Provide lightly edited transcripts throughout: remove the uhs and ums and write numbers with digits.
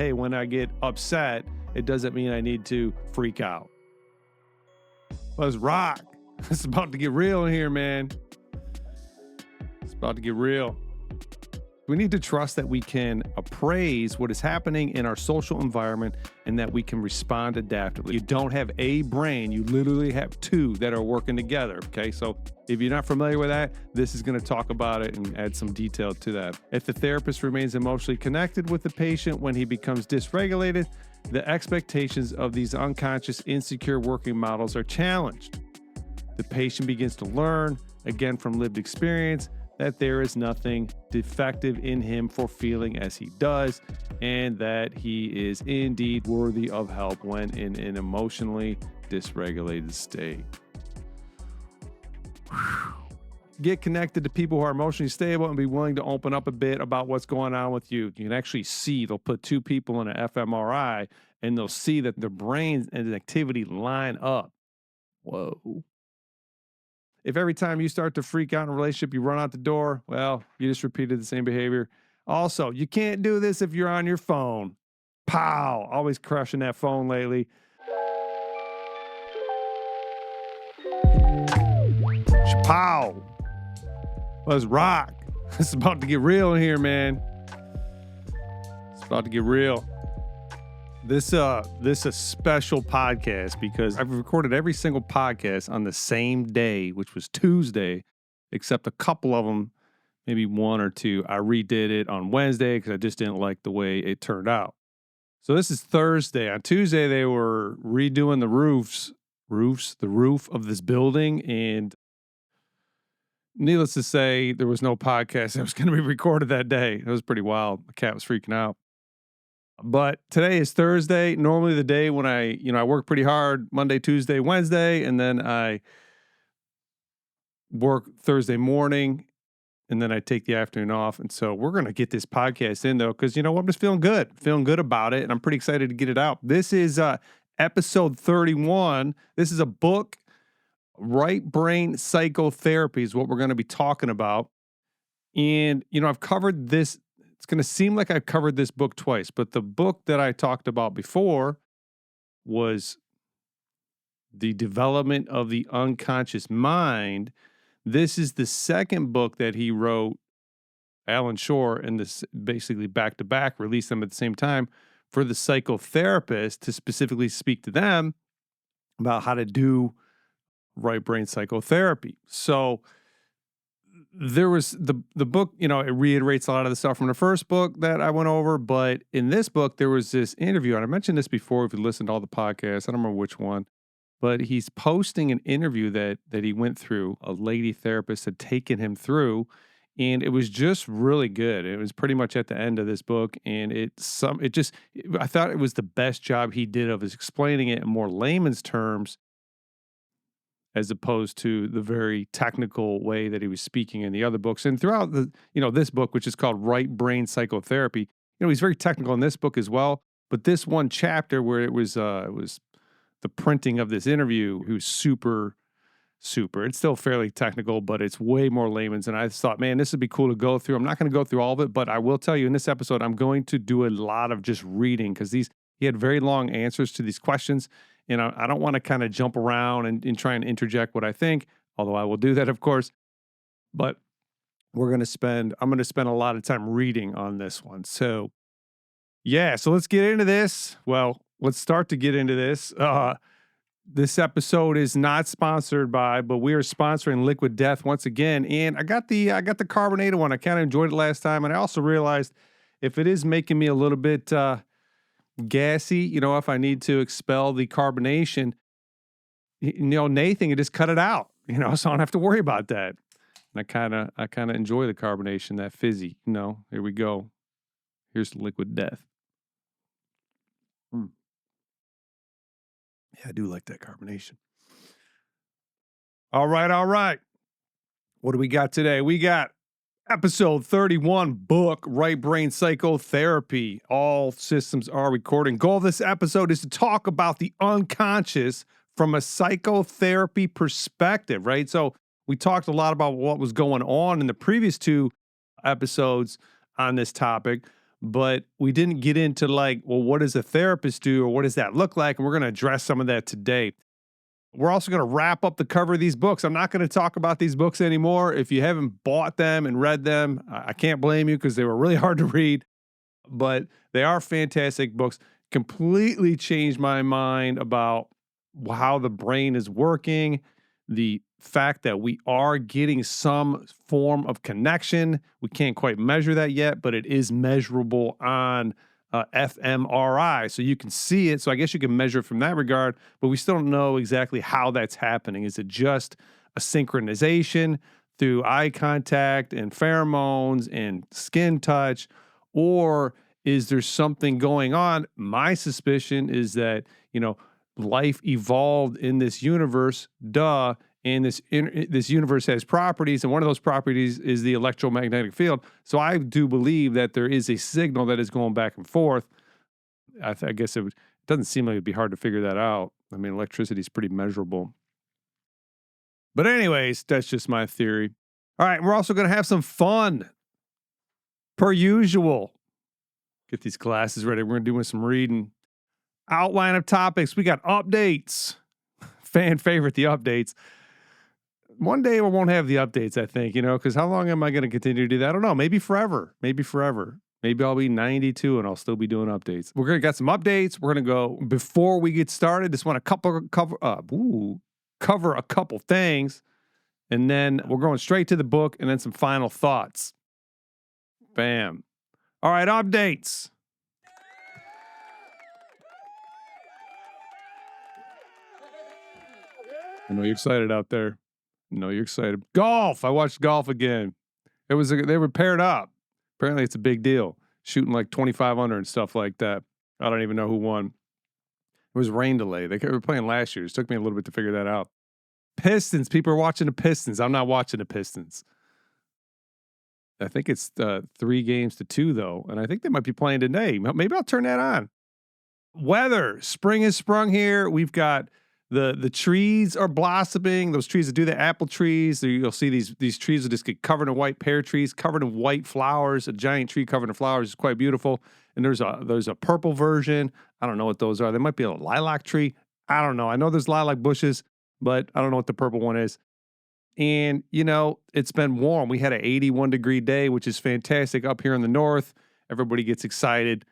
Hey, when I get upset, it doesn't mean I need to freak out. Let's rock. It's about to get real in here, man. It's about to get real. We need to trust that we can appraise what is happening in our social environment and that we can respond adaptively. You don't have a brain, you literally have two that are working together, okay? So if you're not familiar with that, this is going to talk about it and add some detail to that. If the therapist remains emotionally connected with the patient when he becomes dysregulated, the expectations of these unconscious, insecure working models are challenged. The patient begins to learn, again from lived experience, that there is nothing defective in him for feeling as he does, and that he is indeed worthy of help when in an emotionally dysregulated state. Get connected to people who are emotionally stable and be willing to open up a bit about what's going on with you. You can actually see, they'll put two people in an fMRI and they'll see that their brains and activity line up. Whoa. If every time you start to freak out in a relationship, you run out the door, well, you just repeated the same behavior. Also, you can't do this if you're on your phone. Pow! Always crushing that phone lately. Pow! Let's rock. It's about to get real in here, man. It's about to get real. This is a special podcast because I've recorded every single podcast on the same day, which was Tuesday, except a couple of them, maybe one or two, I redid it on Wednesday because I just didn't like the way it turned out. So this is Thursday. On Tuesday, they were redoing the roof of this building, and needless to say, there was no podcast that was going to be recorded that day. It was pretty wild. The cat was freaking out. But today is Thursday, normally the day when I work pretty hard Monday, Tuesday, Wednesday, and then I work Thursday morning, and then I take the afternoon off. And so we're going to get this podcast in, though, because, I'm just feeling good about it, and I'm pretty excited to get it out. This is episode 31. This is a book, Right Brain Psychotherapy is what we're going to be talking about. And, I've covered this. It's going to seem like I've covered this book twice, but the book that I talked about before was The Development of the Unconscious Mind. This is the second book that he wrote, Allan Shore, and this basically back-to-back, released them at the same time for the psychotherapist to specifically speak to them about how to do right brain psychotherapy. So there was the book, it reiterates a lot of the stuff from the first book that I went over, but in this book, there was this interview, and I mentioned this before if you listened to all the podcasts, I don't remember which one, but he's posting an interview that he went through, a lady therapist had taken him through, and it was just really good. It was pretty much at the end of this book, and I thought it was the best job he did of explaining it in more layman's terms, as opposed to the very technical way that he was speaking in the other books. And throughout this book, which is called Right Brain Psychotherapy, he's very technical in this book as well. But this one chapter where it was the printing of this interview, who's super, it's still fairly technical, but it's way more layman's. And I thought, man, this would be cool to go through. I'm not going to go through all of it, but I will tell you in this episode, I'm going to do a lot of just reading because he had very long answers to these questions. And I don't want to kind of jump around and try and interject what I think, although I will do that, of course. But I'm going to spend a lot of time reading on this one. So, yeah, so let's get into this. Well, let's start to get into this. This episode is not sponsored by, but we are sponsoring Liquid Death once again. And I got the carbonated one. I kind of enjoyed it last time. And I also realized if it is making me a little bit gassy, if I need to expel the carbonation, Nathan can just cut it out, so I don't have to worry about that. And I kind of enjoy the carbonation, that fizzy, here we go. Here's Liquid Death. Yeah, I do like that carbonation. All right. What do we got today? We got episode 31, book, Right Brain Psychotherapy. All systems are recording. Goal of this episode is to talk about the unconscious from a psychotherapy perspective, right? So we talked a lot about what was going on in the previous two episodes on this topic, but we didn't get into like, well, what does a therapist do or what does that look like? And we're going to address some of that today. We're also going to wrap up the cover of these books. I'm not going to talk about these books anymore. If you haven't bought them and read them, I can't blame you because they were really hard to read, but they are fantastic books. Completely changed my mind about how the brain is working, the fact that we are getting some form of connection. We can't quite measure that yet, but it is measurable on fMRI. So you can see it. So I guess you can measure it from that regard, but we still don't know exactly how that's happening. Is it just a synchronization through eye contact and pheromones and skin touch, or is there something going on? My suspicion is that, life evolved in this universe, and this universe has properties, and one of those properties is the electromagnetic field. So I do believe that there is a signal that is going back and forth. I guess it doesn't seem like it'd be hard to figure that out. I mean, electricity is pretty measurable. But anyways, that's just my theory. All right, we're also going to have some fun, per usual. Get these glasses ready. We're going to do some reading. Outline of topics. We got updates. Fan favorite, the updates. One day we won't have the updates, I think, because how long am I going to continue to do that? I don't know. Maybe forever. Maybe I'll be 92 and I'll still be doing updates. We're going to get some updates. We're going to go, before we get started, just want to cover a couple things. And then we're going straight to the book and then some final thoughts. Bam. All right, updates. I know you're excited out there. You're excited. Golf. I watched golf again. They were paired up. Apparently it's a big deal. Shooting like 25 under and stuff like that. I don't even know who won. It was rain delay. They were playing last year. It took me a little bit to figure that out. Pistons. People are watching the Pistons. I'm not watching the Pistons. I think it's 3-2 though. And I think they might be playing today. Maybe I'll turn that on. Weather. Spring has sprung here. We've got the trees are blossoming. Those trees that do the apple trees. You'll see these trees will just get covered in white pear trees, covered in white flowers. A giant tree covered in flowers is quite beautiful. And there's a purple version. I don't know what those are. There might be a lilac tree. I don't know. I know there's lilac bushes, but I don't know what the purple one is. And, it's been warm. We had an 81-degree day, which is fantastic up here in the north. Everybody gets excited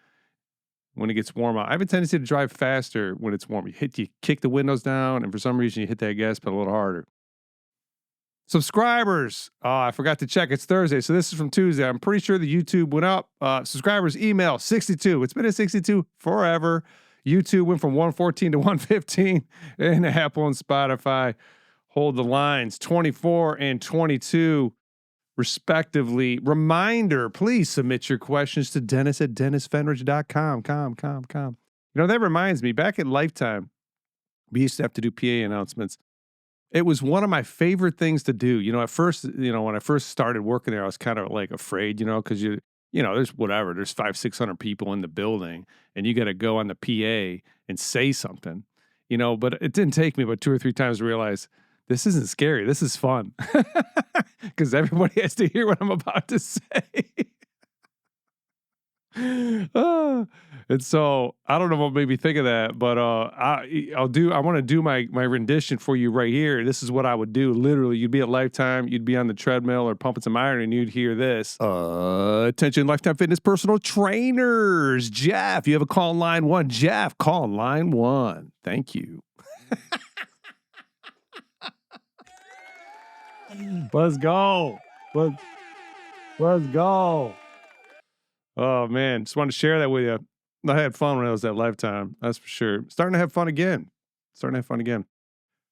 when it gets warm out. I have a tendency to drive faster when it's warm. You kick the windows down, and for some reason you hit that gas pedal a little harder. Subscribers. Oh, I forgot to check. It's Thursday, so this is from Tuesday. I'm pretty sure the YouTube went up. Subscribers email 62. It's been at 62 forever. YouTube went from 114 to 115, and Apple and Spotify hold the lines 24 and 22. Respectively. Reminder, please submit your questions to dennis@dennisfenridge.com. That reminds me, back at Lifetime, we used to have to do PA announcements. It was one of my favorite things to do. At first, when I first started working there, I was kind of like afraid, because there's 500-600 people in the building and you got to go on the PA and say something, but it didn't take me but 2 or 3 times to realize this isn't scary. This is fun because everybody has to hear what I'm about to say. And so I don't know what made me think of that, but I want to do my rendition for you right here. This is what I would do. Literally, you'd be at Lifetime, you'd be on the treadmill or pumping some iron, and you'd hear this. Attention, Lifetime Fitness personal trainers. Jeff, you have a call on line 1. Jeff, call on line 1. Thank you. Let's go. Let's go. Oh, man. Just wanted to share that with you. I had fun when I was at Lifetime. That's for sure. Starting to have fun again. All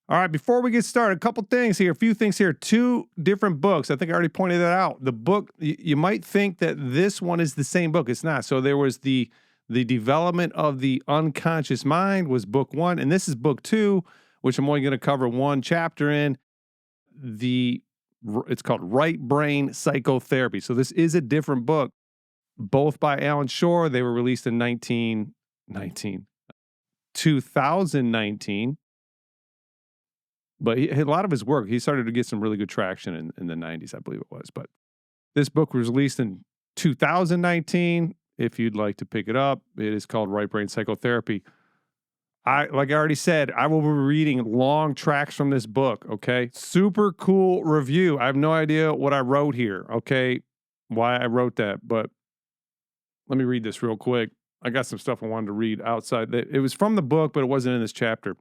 right. Before we get started, a few things here. 2 different books. I think I already pointed that out. The book, you might think that this one is the same book. It's not. So there was the development of the unconscious mind was book 1. And this is book 2, which I'm only going to cover 1 chapter in. It's called Right Brain Psychotherapy. So this is a different book, both by Allan Shore. They were released in 2019. But a lot of his work, he started to get some really good traction in the 90s, I believe it was. But this book was released in 2019. if you'd like to pick it up. It is called Right Brain Psychotherapy. Like I already said, I will be reading long tracks from this book, okay? Super cool review. I have no idea what I wrote here, okay? Why I wrote that, but let me read this real quick. I got some stuff I wanted to read outside. It was from the book, but it wasn't in this chapter.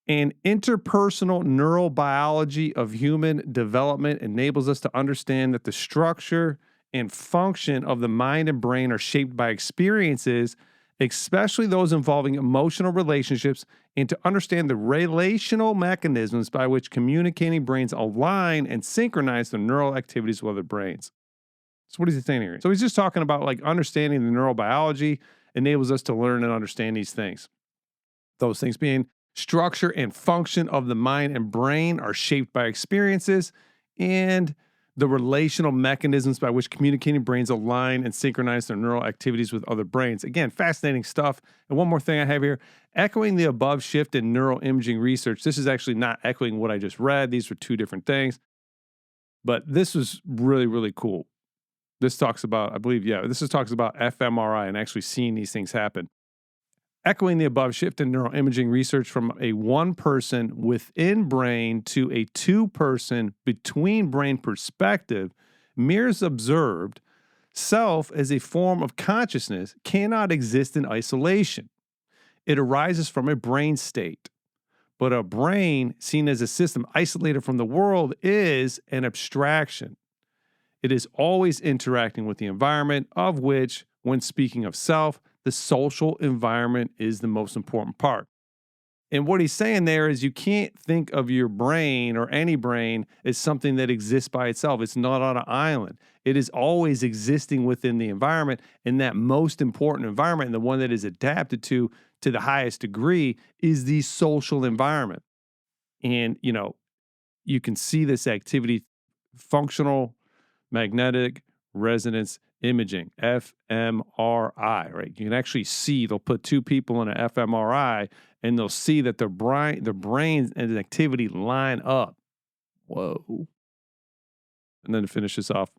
And interpersonal neurobiology of human development enables us to understand that the structure and function of the mind and brain are shaped by experiences, especially those involving emotional relationships, and to understand the relational mechanisms by which communicating brains align and synchronize the neural activities with other brains. So what is he saying here? So he's just talking about like understanding the neurobiology enables us to learn and understand these things. Those things being structure and function of the mind and brain are shaped by experiences, and the relational mechanisms by which communicating brains align and synchronize their neural activities with other brains. Again, fascinating stuff. And one more thing I have here, echoing the above shift in neuroimaging research. This is actually not echoing what I just read. These were two different things. But this was really, really cool. This talks about, I believe, talks about fMRI and actually seeing these things happen. Echoing the above shift in neuroimaging research from a one-person within brain to a two-person between brain perspective, Mears observed self as a form of consciousness cannot exist in isolation. It arises from a brain state. But a brain seen as a system isolated from the world is an abstraction. It is always interacting with the environment, of which, when speaking of self, the social environment is the most important part. And what he's saying there is you can't think of your brain or any brain as something that exists by itself. It's not on an island. It is always existing within the environment, and that most important environment, and the one that is adapted to the highest degree, is the social environment. And, you can see this activity, functional magnetic resonance imaging, fMRI, right? You can actually see, they'll put two people in an fMRI and they'll see that the brains and the activity line up. Whoa. And then to finish this off.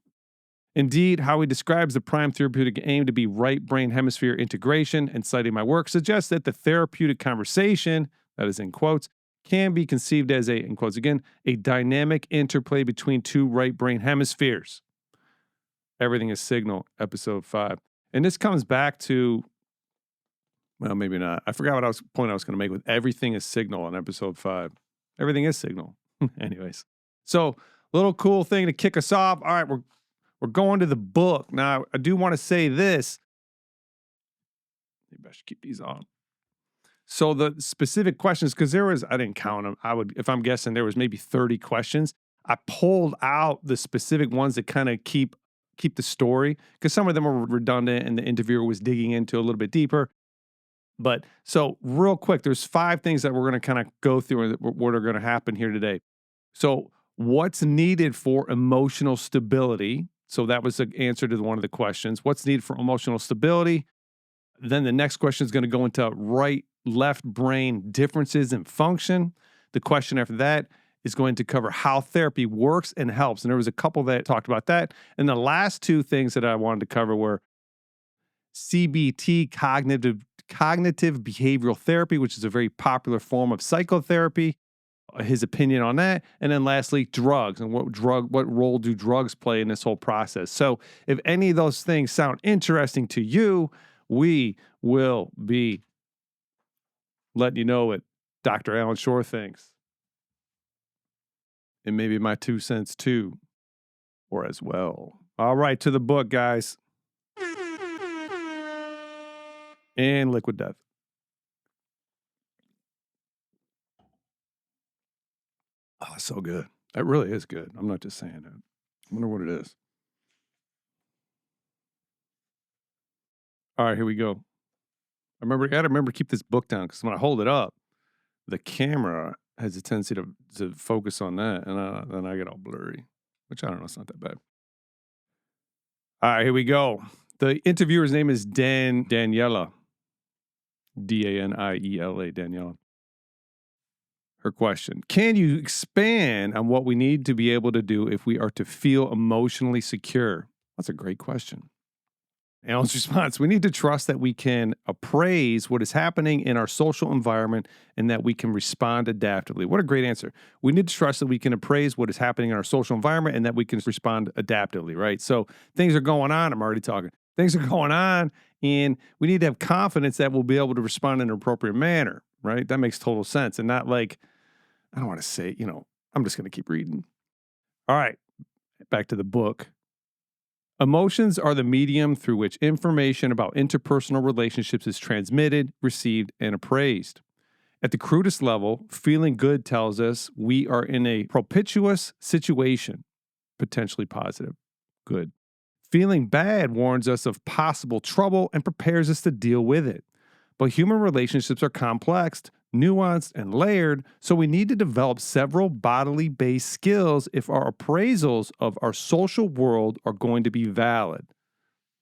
Indeed, how he describes the prime therapeutic aim to be right brain hemisphere integration, and citing my work, suggests that the therapeutic conversation, that is in quotes, can be conceived as in quotes again, a dynamic interplay between two right brain hemispheres. Everything is signal, episode 5. And this comes back to, well, maybe not. I forgot what point I was going to make with everything is signal on episode 5. Everything is signal. Anyways. So, little cool thing to kick us off. All right, we're going to the book. Now, I do want to say this. Maybe I should keep these on. So the specific questions, because I didn't count them. If I'm guessing, there was maybe 30 questions. I pulled out the specific ones that kind of keep the story, because some of them were redundant and the interviewer was digging into a little bit deeper. But so real quick, there's 5 things that we're going to kind of go through and what are going to happen here today. So what's needed for emotional stability? So that was the answer to one of the questions. What's needed for emotional stability? Then the next question is going to go into right-left brain differences in function. The question after that is going to cover how therapy works and helps. And there was a couple that talked about that. And the last 2 things that I wanted to cover were CBT, cognitive behavioral therapy, which is a very popular form of psychotherapy, his opinion on that. And then lastly, drugs and what role do drugs play in this whole process. So if any of those things sound interesting to you, we will be letting you know what Dr. Allan Shore thinks. And maybe my 2 cents too, or as well. All right, to the book, guys. And Liquid Death. Oh, so good. That really is good. I'm not just saying that. I wonder what it is. All right, here we go. I gotta remember to keep this book down, because when I hold it up, the camera has a tendency to focus on that, and then I get all blurry, which I don't know, it's not that bad. All right, here we go. The interviewer's name is Daniela. Daniela, Daniela. Her question: can you expand on what we need to be able to do if we are to feel emotionally secure? That's a great question. Alan's response, we need to trust that we can appraise what is happening in our social environment and that we can respond adaptively. What a great answer. We need to trust that we can appraise what is happening in our social environment and that we can respond adaptively, right? So things are going on. I'm already talking. Things are going on, and we need to have confidence that we'll be able to respond in an appropriate manner, right? That makes total sense. And not like, I don't want to say, I'm just going to keep reading. All right, back to the book. Emotions are the medium through which information about interpersonal relationships is transmitted, received, and appraised. At the crudest level, feeling good tells us we are in a propitious situation, potentially positive, good. Feeling bad warns us of possible trouble and prepares us to deal with it. But human relationships are complex, nuanced, and layered, so we need to develop several bodily based skills if our appraisals of our social world are going to be valid.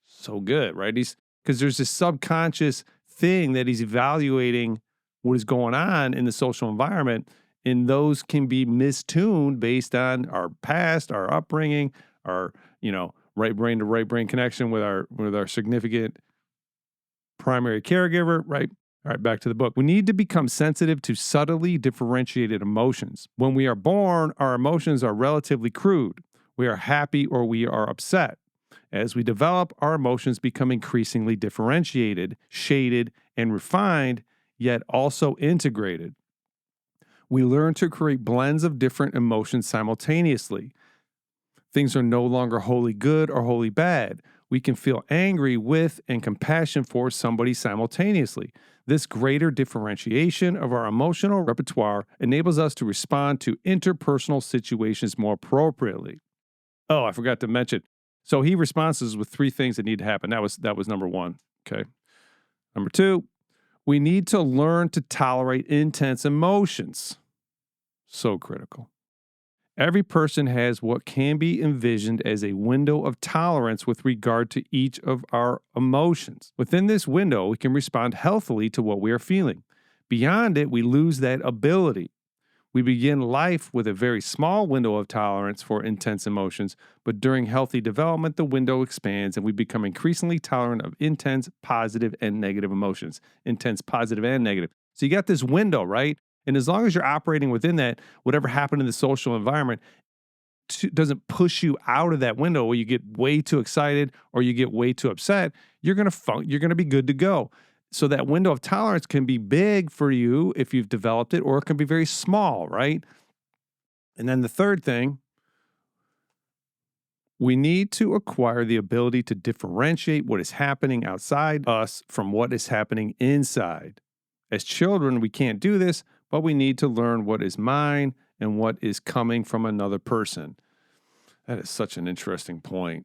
So good, right? Because there's this subconscious thing that he's evaluating what is going on in the social environment, and those can be mistuned based on our past, our upbringing, our, right brain to right brain connection with our significant primary caregiver, right? All right, back to the book. We need to become sensitive to subtly differentiated emotions. When we are born, our emotions are relatively crude. We are happy or we are upset. As we develop, our emotions become increasingly differentiated, shaded, and refined, yet also integrated. We learn to create blends of different emotions simultaneously. Things are no longer wholly good or wholly bad. We can feel angry with and compassion for somebody simultaneously. This greater differentiation of our emotional repertoire enables us to respond to interpersonal situations more appropriately. Oh, I forgot to mention. So he responds with three things that need to happen. That was number one. Okay. Number two, we need to learn to tolerate intense emotions. So critical. Every person has what can be envisioned as a window of tolerance with regard to each of our emotions. Within this window, we can respond healthily to what we are feeling. Beyond it, we lose that ability. We begin life with a very small window of tolerance for intense emotions, but during healthy development, the window expands and we become increasingly tolerant of intense positive and negative emotions. Intense positive and negative. So you got this window, right? And as long as you're operating within that, whatever happened in the social environment doesn't push you out of that window where you get way too excited or you get way too upset, you're going to be good to go. So that window of tolerance can be big for you if you've developed it, or it can be very small, right? And then the third thing, we need to acquire the ability to differentiate what is happening outside us from what is happening inside. As children, we can't do this, but we need to learn what is mine and what is coming from another person. That is such an interesting point.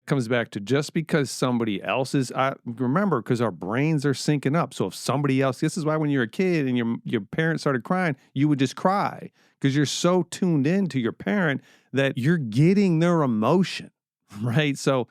Comes back to just because somebody else is, remember, because our brains are syncing up. So if somebody else, this is why when you're a kid and your parents started crying, you would just cry because you're so tuned in to your parent that you're getting their emotion, right? So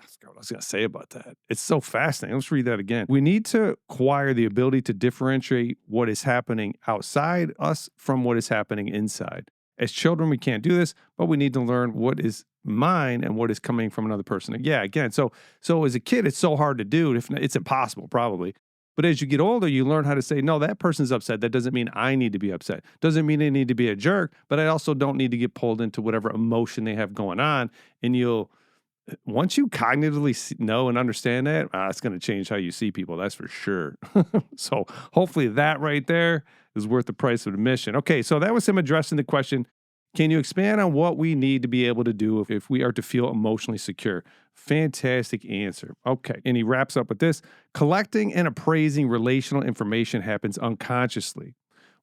I forgot what I was going to say about that. It's so fascinating. Let's read that again. We need to acquire the ability to differentiate what is happening outside us from what is happening inside. As children, we can't do this, but we need to learn what is mine and what is coming from another person. Yeah, again, so as a kid, it's so hard to do. If not, it's impossible, probably. But as you get older, you learn how to say, no, that person's upset. That doesn't mean I need to be upset. Doesn't mean I need to be a jerk, but I also don't need to get pulled into whatever emotion they have going on. And once you cognitively know and understand that, it's going to change how you see people. That's for sure. So hopefully that right there is worth the price of admission. Okay, so that was him addressing the question, can you expand on what we need to be able to do if we are to feel emotionally secure? Fantastic answer. Okay, and he wraps up with this. Collecting and appraising relational information happens unconsciously.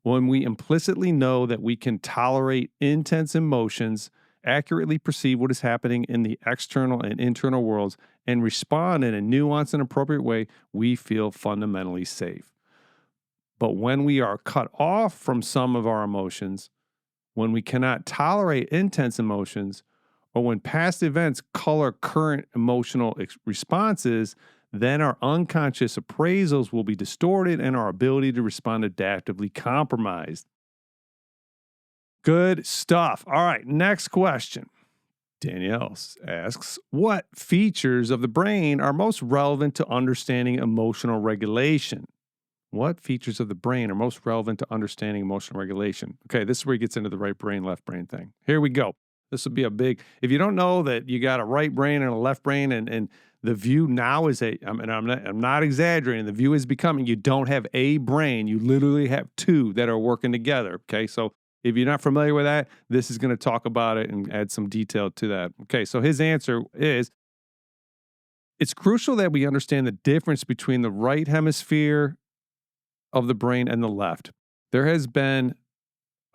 When we implicitly know that we can tolerate intense emotions, accurately perceive what is happening in the external and internal worlds, and respond in a nuanced and appropriate way, we feel fundamentally safe. But when we are cut off from some of our emotions, when we cannot tolerate intense emotions, or when past events color current emotional responses, then our unconscious appraisals will be distorted and our ability to respond adaptively compromised. Good stuff. All right, next question. Danielle asks, what features of the brain are most relevant to understanding emotional regulation? What features of the brain are most relevant to understanding emotional regulation? Okay, this is where he gets into the right brain, left brain thing. Here we go. This will be a big, if you don't know that you got a right brain and a left brain, and the view now is I'm not exaggerating, the view is becoming you don't have a brain, you literally have two that are working together. Okay, so if you're not familiar with that, this is going to talk about it and add some detail to that. Okay, so his answer is, it's crucial that we understand the difference between the right hemisphere of the brain and the left. There has been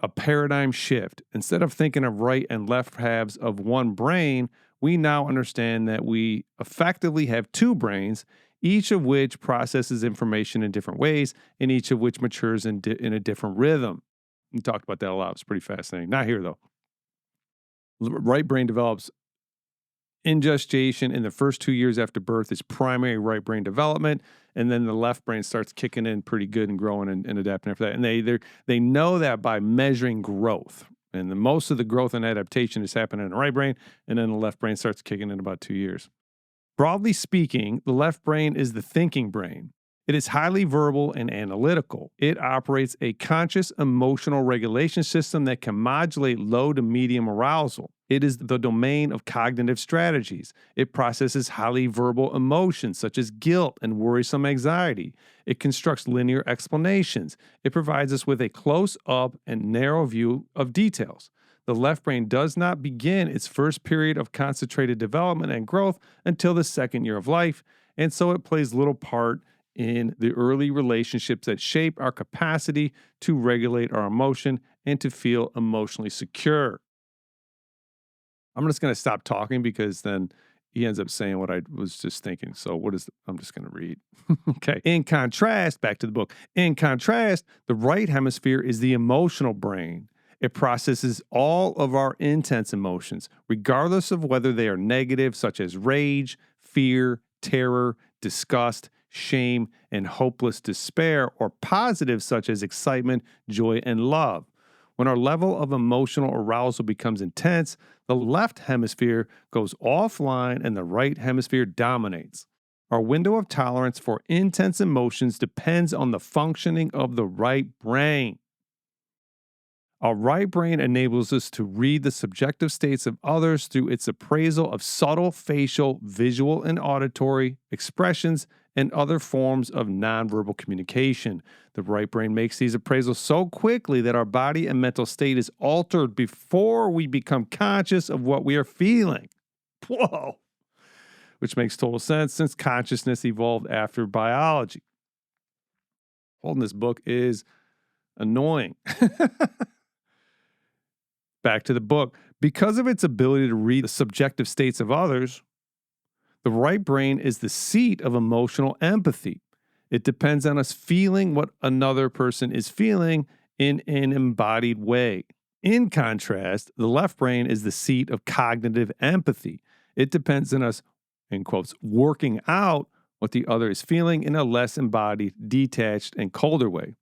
a paradigm shift. Instead of thinking of right and left halves of one brain, we now understand that we effectively have two brains, each of which processes information in different ways, and each of which matures in a different rhythm. We talked about that a lot. It's pretty fascinating. Not here, though. Right brain develops in gestation in the first 2 years after birth is primary right brain development, and then the left brain starts kicking in pretty good and growing and adapting after that. And they know that by measuring growth. And most of the growth and adaptation is happening in the right brain, and then the left brain starts kicking in about 2 years. Broadly speaking, the left brain is the thinking brain. It is highly verbal and analytical. It operates a conscious emotional regulation system that can modulate low to medium arousal. It is the domain of cognitive strategies. It processes highly verbal emotions such as guilt and worrisome anxiety. It constructs linear explanations. It provides us with a close-up and narrow view of details. The left brain does not begin its first period of concentrated development and growth until the second year of life, and so it plays little part in the early relationships that shape our capacity to regulate our emotion and to feel emotionally secure. I'm just going to stop talking because then he ends up saying what I was just thinking. So I'm just going to read. Okay. In contrast, back to the book. In contrast, the right hemisphere is the emotional brain. It processes all of our intense emotions, regardless of whether they are negative, such as rage, fear, terror, disgust, shame, and hopeless despair, or positive, such as excitement, joy, and love. When our level of emotional arousal becomes intense, the left hemisphere goes offline and the right hemisphere dominates. Our window of tolerance for intense emotions depends on the functioning of the right brain. Our right brain enables us to read the subjective states of others through its appraisal of subtle facial, visual, and auditory expressions and other forms of nonverbal communication. The right brain makes these appraisals so quickly that our body and mental state is altered before we become conscious of what we are feeling. Whoa! Which makes total sense since consciousness evolved after biology. Holding this book is annoying. Back to the book. Because of its ability to read the subjective states of others, the right brain is the seat of emotional empathy. It depends on us feeling what another person is feeling in an embodied way. In contrast, the left brain is the seat of cognitive empathy. It depends on us, in quotes, working out what the other is feeling in a less embodied, detached, and colder way.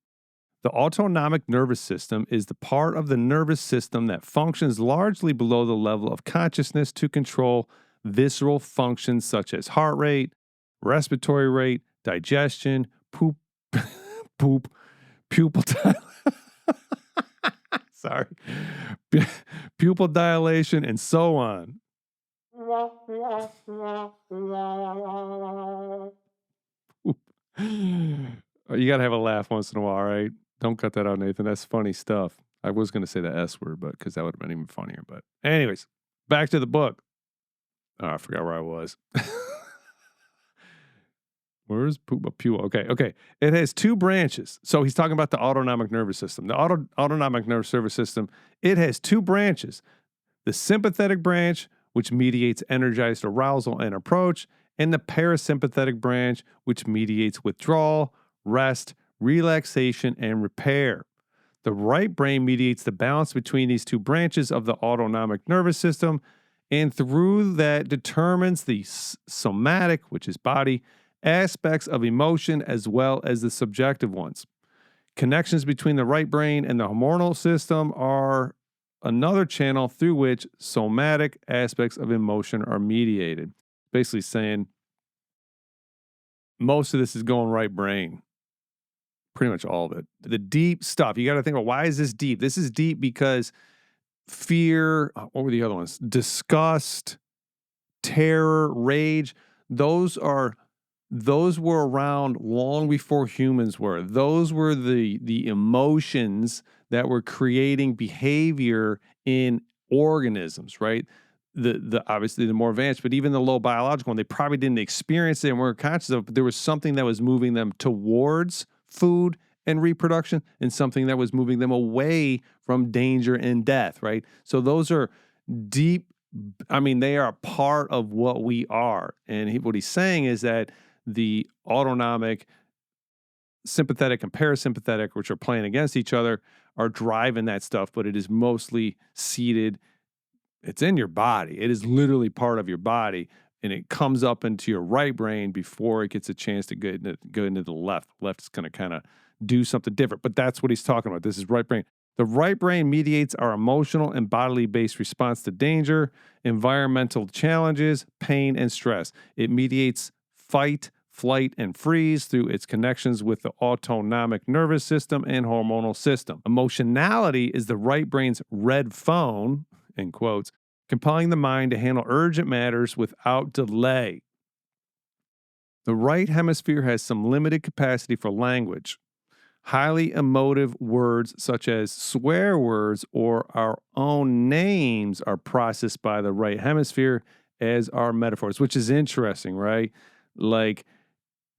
The autonomic nervous system is the part of the nervous system that functions largely below the level of consciousness to control visceral functions such as heart rate, respiratory rate, digestion, pupil sorry, pupil dilation, and so on. You got to have a laugh once in a while, right? Don't cut that out, Nathan. That's funny stuff. I was going to say the S word, but because that would have been even funnier. But anyways, back to the book. Oh, I forgot where I was. Where's pupil? Okay. It has two branches. So he's talking about the autonomic nervous system. The autonomic nervous system, it has two branches. The sympathetic branch, which mediates energized arousal and approach, and the parasympathetic branch, which mediates withdrawal, rest, relaxation, and repair. The right brain mediates the balance between these two branches of the autonomic nervous system, and through that determines the somatic, which is body, aspects of emotion as well as the subjective ones. Connections between the right brain and the hormonal system are another channel through which somatic aspects of emotion are mediated. Basically saying most of this is going right brain. Pretty much all of it. The deep stuff. You got to think about, why is this deep? This is deep because fear, what were the other ones? Disgust, terror, rage. Those were around long before humans were. Those were the emotions that were creating behavior in organisms, right? The obviously the more advanced, but even the low biological one, they probably didn't experience it and weren't conscious of it, but there was something that was moving them towards food and reproduction and something that was moving them away from danger and death, right? So those are deep, I mean, they are a part of what we are. And what he's saying is that the autonomic, sympathetic, and parasympathetic, which are playing against each other, are driving that stuff, but it is mostly seated. It's in your body. It is literally part of your body, and it comes up into your right brain before it gets a chance to go into the left. Left is going to kind of do something different, but that's what he's talking about. This is right brain. The right brain mediates our emotional and bodily-based response to danger, environmental challenges, pain, and stress. It mediates fight, flight, and freeze through its connections with the autonomic nervous system and hormonal system. Emotionality is the right brain's red phone, in quotes, compelling the mind to handle urgent matters without delay. The right hemisphere has some limited capacity for language. Highly emotive words such as swear words or our own names are processed by the right hemisphere as our metaphors, which is interesting, right? Like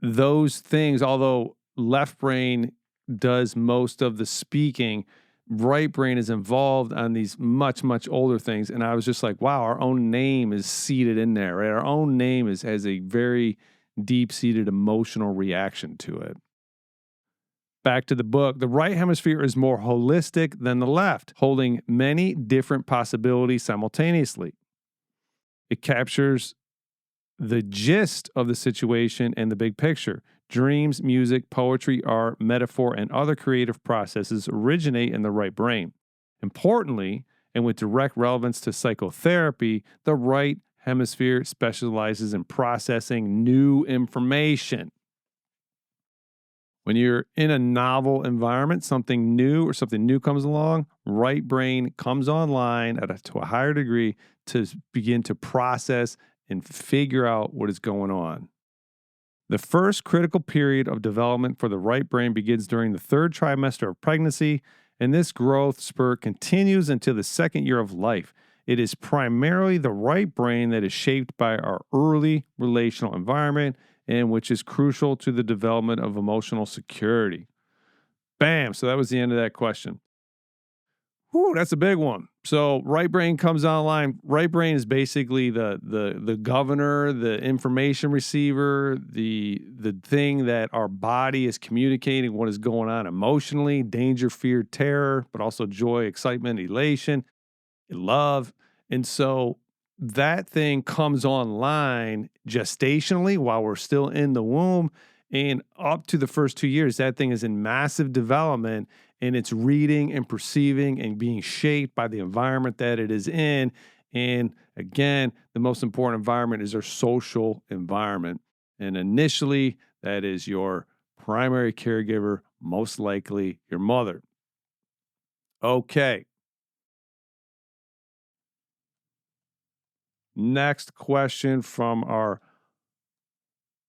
those things, although left brain does most of the speaking, right brain is involved on these much, much older things. And I was just like, wow, our own name is seated in there, right? Our own name has a very deep-seated emotional reaction to it. Back to the book, the right hemisphere is more holistic than the left, holding many different possibilities simultaneously. It captures the gist of the situation and the big picture. Dreams, music, poetry, art, metaphor, and other creative processes originate in the right brain. Importantly, and with direct relevance to psychotherapy, the right hemisphere specializes in processing new information. When you're in a novel environment, something new comes along, right brain comes online to a higher degree to begin to process and figure out what is going on. The first critical period of development for the right brain begins during the third trimester of pregnancy, and this growth spurt continues until the second year of life. It is primarily the right brain that is shaped by our early relational environment and which is crucial to the development of emotional security. Bam! So that was the end of that question. Whew, that's a big one. So right brain comes online. Right brain is basically the governor, the information receiver, the thing that our body is communicating what is going on emotionally, danger, fear, terror, but also joy, excitement, elation, love. And so that thing comes online gestationally while we're still in the womb. And up to the first 2 years, that thing is in massive development and it's reading and perceiving and being shaped by the environment that it is in. And again, the most important environment is our social environment. And initially, that is your primary caregiver, most likely your mother. Okay. Next question from our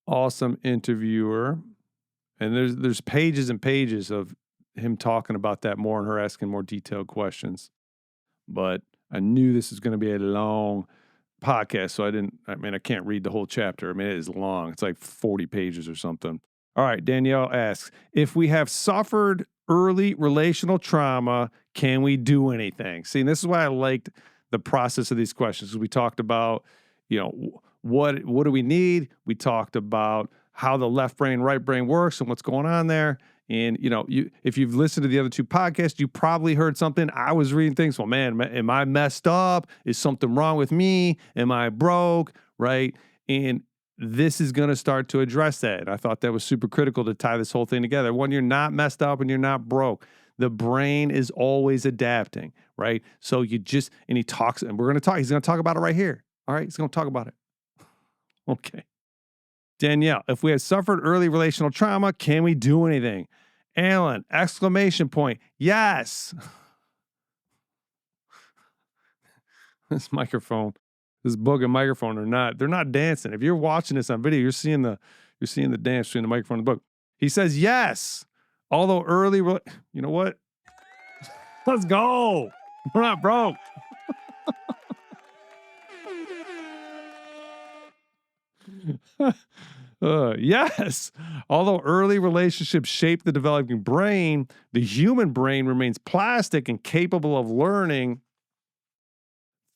awesome interviewer. And there's pages and pages of him talking about that more and her asking more detailed questions. But I knew this was going to be a long podcast, so I can't read the whole chapter. I mean, it is long. It's like 40 pages or something. All right, Danielle asks, if we have suffered early relational trauma, can we do anything? See, and this is why I liked the process of these questions, because we talked about, what do we need? We talked about how the left brain, right brain works and what's going on there. And, if you've listened to the other two podcasts, you probably heard something. I was reading things. Well, man, am I messed up? Is something wrong with me? Am I broke? Right. And this is going to start to address that. And I thought that was super critical to tie this whole thing together. When you're not messed up and you're not broke, The brain is always adapting, right? So and he talks, and he's going to talk about it right here. All right. He's going to talk about it. Okay. Danielle, if we had suffered early relational trauma, can we do anything? Allan, exclamation point. Yes. This book and microphone they're not dancing. If you're watching this on video, you're seeing the dance between the microphone and the book. He says yes. Although you know what? Let's go. We're not broke. Yes. Although early relationships shape the developing brain, the human brain remains plastic and capable of learning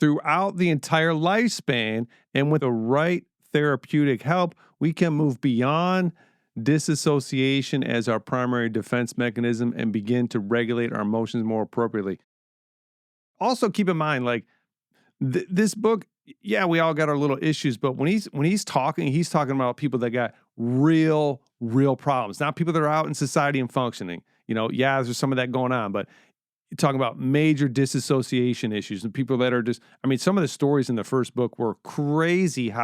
throughout the entire lifespan. And with the right therapeutic help, we can move beyond disassociation as our primary defense mechanism and begin to regulate our emotions more appropriately. Also, keep in mind, like this book, yeah, we all got our little issues, but when he's talking about people that got real problems, not people that are out in society and functioning. Yeah, there's some of that going on, but you're talking about major disassociation issues and people that are some of the stories in the first book were crazy.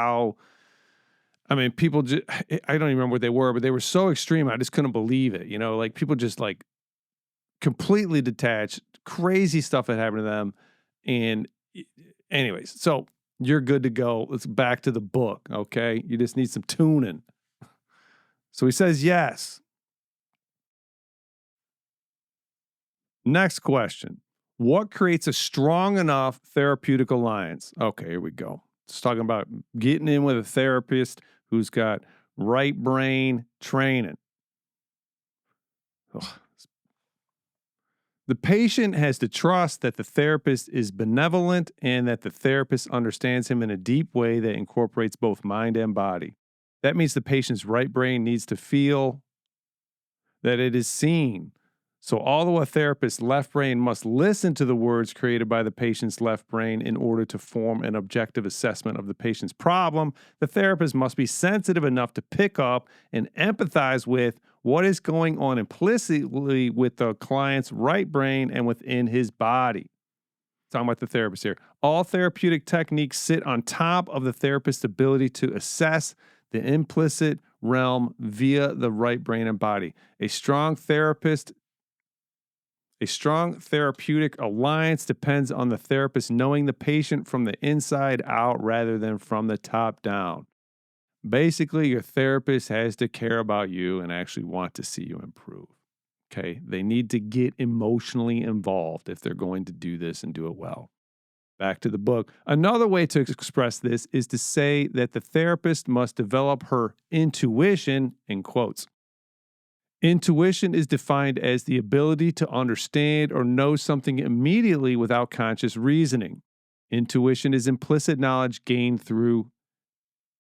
People just, I don't even remember what they were, but they were so extreme. I just couldn't believe it. Like people just like completely detached, crazy stuff that happened to them. And anyways, so you're good to go. Let's back to the book. Okay. You just need some tuning. So he says, yes. Next question. What creates a strong enough therapeutic alliance? Okay, here we go. It's talking about getting in with a therapist who's got right brain training. Ugh. The patient has to trust that the therapist is benevolent and that the therapist understands him in a deep way that incorporates both mind and body. That means the patient's right brain needs to feel that it is seen. So although a therapist's left brain must listen to the words created by the patient's left brain in order to form an objective assessment of the patient's problem, the therapist must be sensitive enough to pick up and empathize with what is going on implicitly with the client's right brain and within his body. Talking about the therapist here. All therapeutic techniques sit on top of the therapist's ability to assess the implicit realm via the right brain and body. A strong therapeutic alliance depends on the therapist knowing the patient from the inside out rather than from the top down. Basically, your therapist has to care about you and actually want to see you improve. Okay? They need to get emotionally involved if they're going to do this and do it well. Back to the book. Another way to express this is to say that the therapist must develop her intuition, in quotes. Intuition is defined as the ability to understand or know something immediately without conscious reasoning. Intuition is implicit knowledge gained through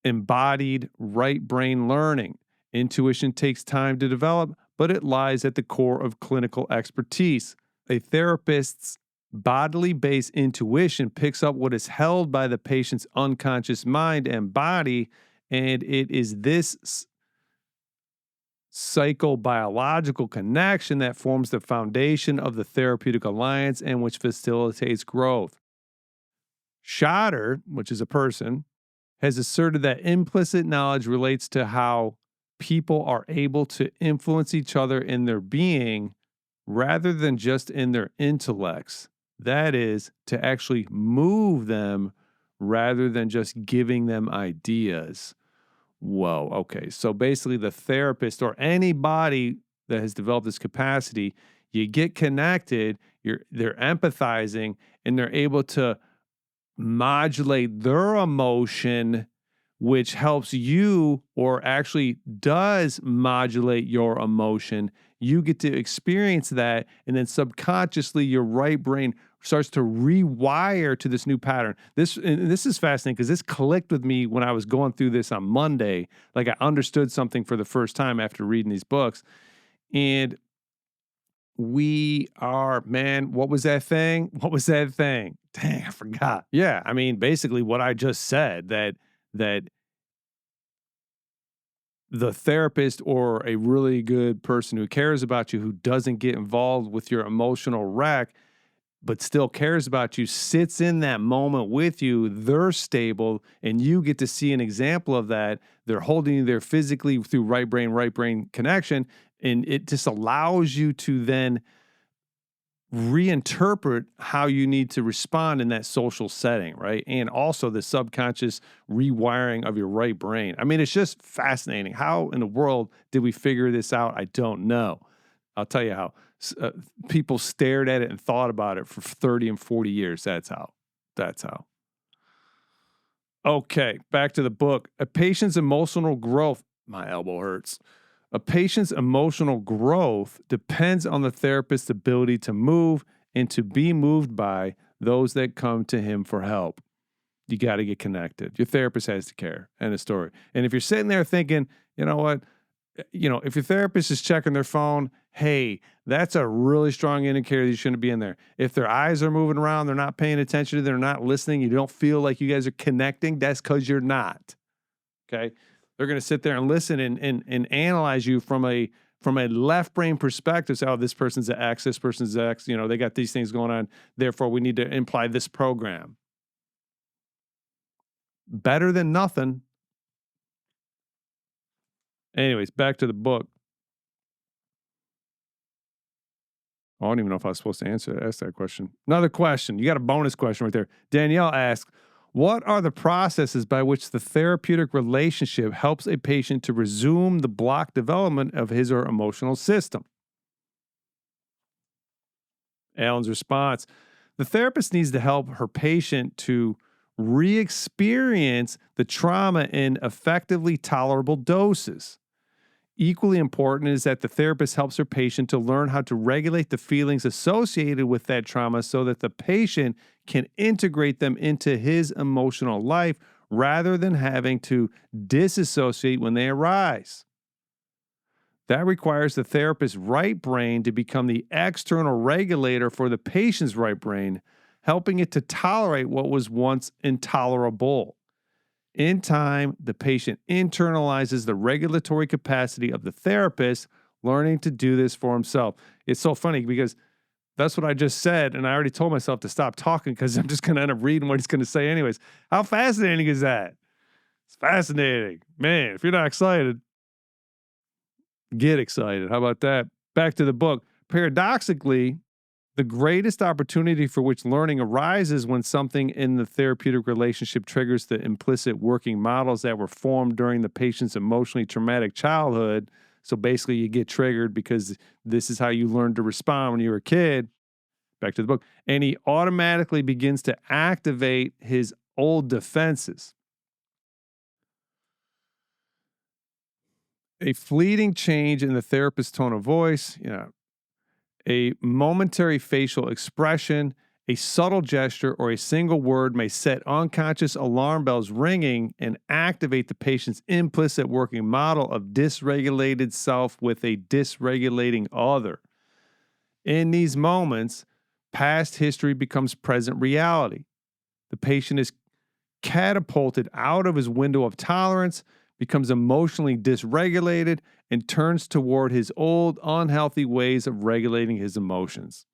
embodied right brain learning. Intuition takes time to develop, but it lies at the core of clinical expertise. A therapist's bodily based intuition picks up what is held by the patient's unconscious mind and body, and it is this psychobiological connection that forms the foundation of the therapeutic alliance and which facilitates growth. Schotter, which is a person, has asserted that implicit knowledge relates to how people are able to influence each other in their being rather than just in their intellects. That is, to actually move them rather than just giving them ideas. Whoa, okay. So basically, the therapist or anybody that has developed this capacity, you get connected, they're empathizing, and they're able to modulate their emotion, which helps you or actually does modulate your emotion. You get to experience that, and then subconsciously, your right brain starts to rewire to this new pattern. This is fascinating because this clicked with me when I was going through this on Monday. Like I understood something for the first time after reading these books. And what was that thing? What was that thing? Dang, I forgot. Yeah, basically what I just said, that the therapist or a really good person who cares about you, who doesn't get involved with your emotional wreck, but still cares about you, sits in that moment with you, they're stable, and you get to see an example of that. They're holding you there physically through right brain connection, and it just allows you to then reinterpret how you need to respond in that social setting, right? And also the subconscious rewiring of your right brain. I mean, it's just fascinating. How in the world did we figure this out? I don't know. I'll tell you how. People stared at it and thought about it for 30 and 40 years. That's how. That's how. Okay, back to the book. A patient's emotional growth. My elbow hurts. A patient's emotional growth depends on the therapist's ability to move and to be moved by those that come to him for help. You got to get connected. Your therapist has to care. End of story. And if you're sitting there thinking, you know what, if your therapist is checking their phone, hey, that's a really strong indicator that you shouldn't be in there. If their eyes are moving around, they're not paying attention, they're not listening, you don't feel like you guys are connecting, that's because you're not. Okay? They're going to sit there and listen and analyze you from a left brain perspective. Say, oh, this person's an X, this person's X. They got these things going on. Therefore, we need to imply this program. Better than nothing. Anyways, back to the book. I don't even know if I was supposed to ask that question. Another question. You got a bonus question right there. Danielle asks, what are the processes by which the therapeutic relationship helps a patient to resume the blocked development of his or her emotional system? Allan's response, the therapist needs to help her patient to re-experience the trauma in effectively tolerable doses. Equally important is that the therapist helps her patient to learn how to regulate the feelings associated with that trauma so that the patient can integrate them into his emotional life rather than having to disassociate when they arise. That requires the therapist's right brain to become the external regulator for the patient's right brain, helping it to tolerate what was once intolerable. In time, the patient internalizes the regulatory capacity of the therapist, learning to do this for himself. It's so funny because that's what I just said, and I already told myself to stop talking because I'm just going to end up reading what he's going to say anyways. How fascinating is that? It's fascinating. Man, if you're not excited, get excited. How about that? Back to the book. Paradoxically, the greatest opportunity for which learning arises when something in the therapeutic relationship triggers the implicit working models that were formed during the patient's emotionally traumatic childhood. So basically, you get triggered because this is how you learned to respond when you were a kid. Back to the book. And he automatically begins to activate his old defenses. A fleeting change in the therapist's tone of voice, a momentary facial expression, a subtle gesture, or a single word may set unconscious alarm bells ringing and activate the patient's implicit working model of dysregulated self with a dysregulating other. In these moments, past history becomes present reality. The patient is catapulted out of his window of tolerance, becomes emotionally dysregulated, and turns toward his old unhealthy ways of regulating his emotions.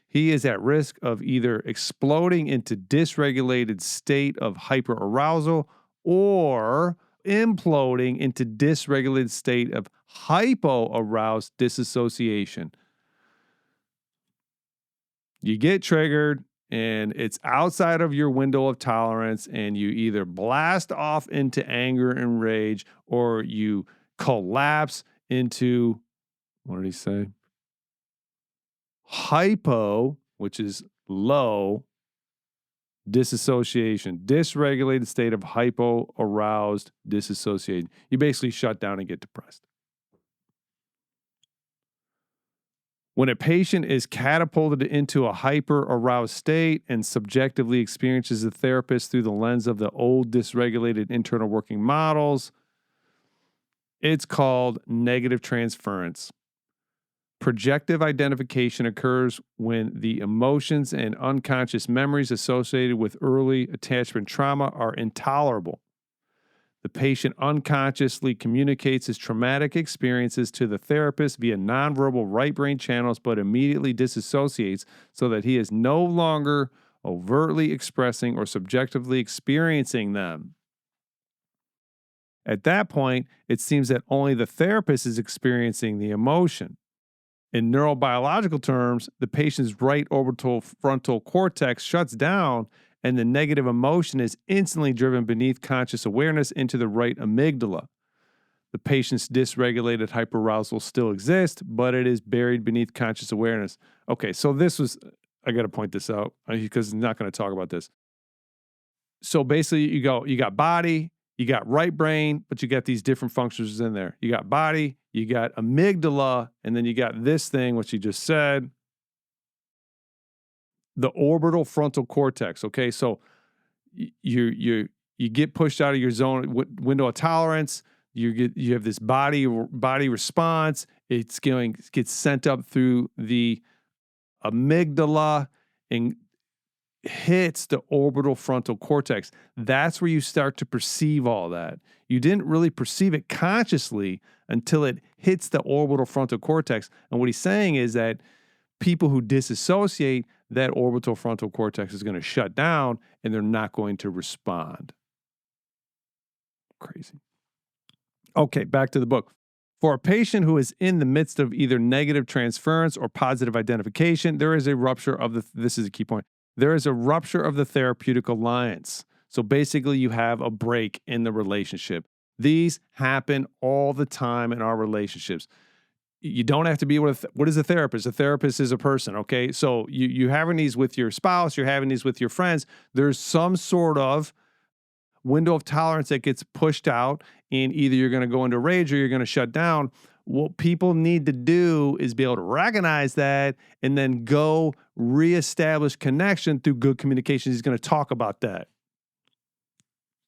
He is at risk of either exploding into dysregulated state of hyperarousal or imploding into dysregulated state of hypoaroused disassociation. You get triggered and it's outside of your window of tolerance, and you either blast off into anger and rage or you collapse into, what did he say? Hypo, which is low, disassociation, dysregulated state of hypo-aroused disassociation. You basically shut down and get depressed. When a patient is catapulted into a hyper-aroused state and subjectively experiences the therapist through the lens of the old dysregulated internal working models, it's called negative transference. Projective identification occurs when the emotions and unconscious memories associated with early attachment trauma are intolerable. The patient unconsciously communicates his traumatic experiences to the therapist via nonverbal right brain channels, but immediately disassociates so that he is no longer overtly expressing or subjectively experiencing them. At that point, it seems that only the therapist is experiencing the emotion. In neurobiological terms, the patient's right orbital frontal cortex shuts down and the negative emotion is instantly driven beneath conscious awareness into the right amygdala. The patient's dysregulated hyperarousal still exists, but it is buried beneath conscious awareness. Okay, so I got to point this out because I'm not going to talk about this. So basically, you got body, you got right brain, but you got these different functions in there. You got body, you got amygdala, and then you got this thing, which you just said, the orbital frontal cortex. Okay, so you get pushed out of your zone window of tolerance. You have this body response. Gets sent up through the amygdala and hits the orbital frontal cortex. That's where you start to perceive all that. You didn't really perceive it consciously until it hits the orbital frontal cortex. And what he's saying is that people who disassociate, that orbital frontal cortex is going to shut down and they're not going to respond. Crazy. Okay, back to the book. For a patient who is in the midst of either negative transference or positive identification, there is a rupture of this is a key point. There is a rupture of the therapeutic alliance. So basically, you have a break in the relationship. These happen all the time in our relationships. You don't have to be what is a therapist? A therapist is a person, okay? So you're having these with your spouse, you're having these with your friends. There's some sort of window of tolerance that gets pushed out, and either you're going to go into rage or you're going to shut down. What people need to do is be able to recognize that and then go reestablish connection through good communication. He's going to talk about that.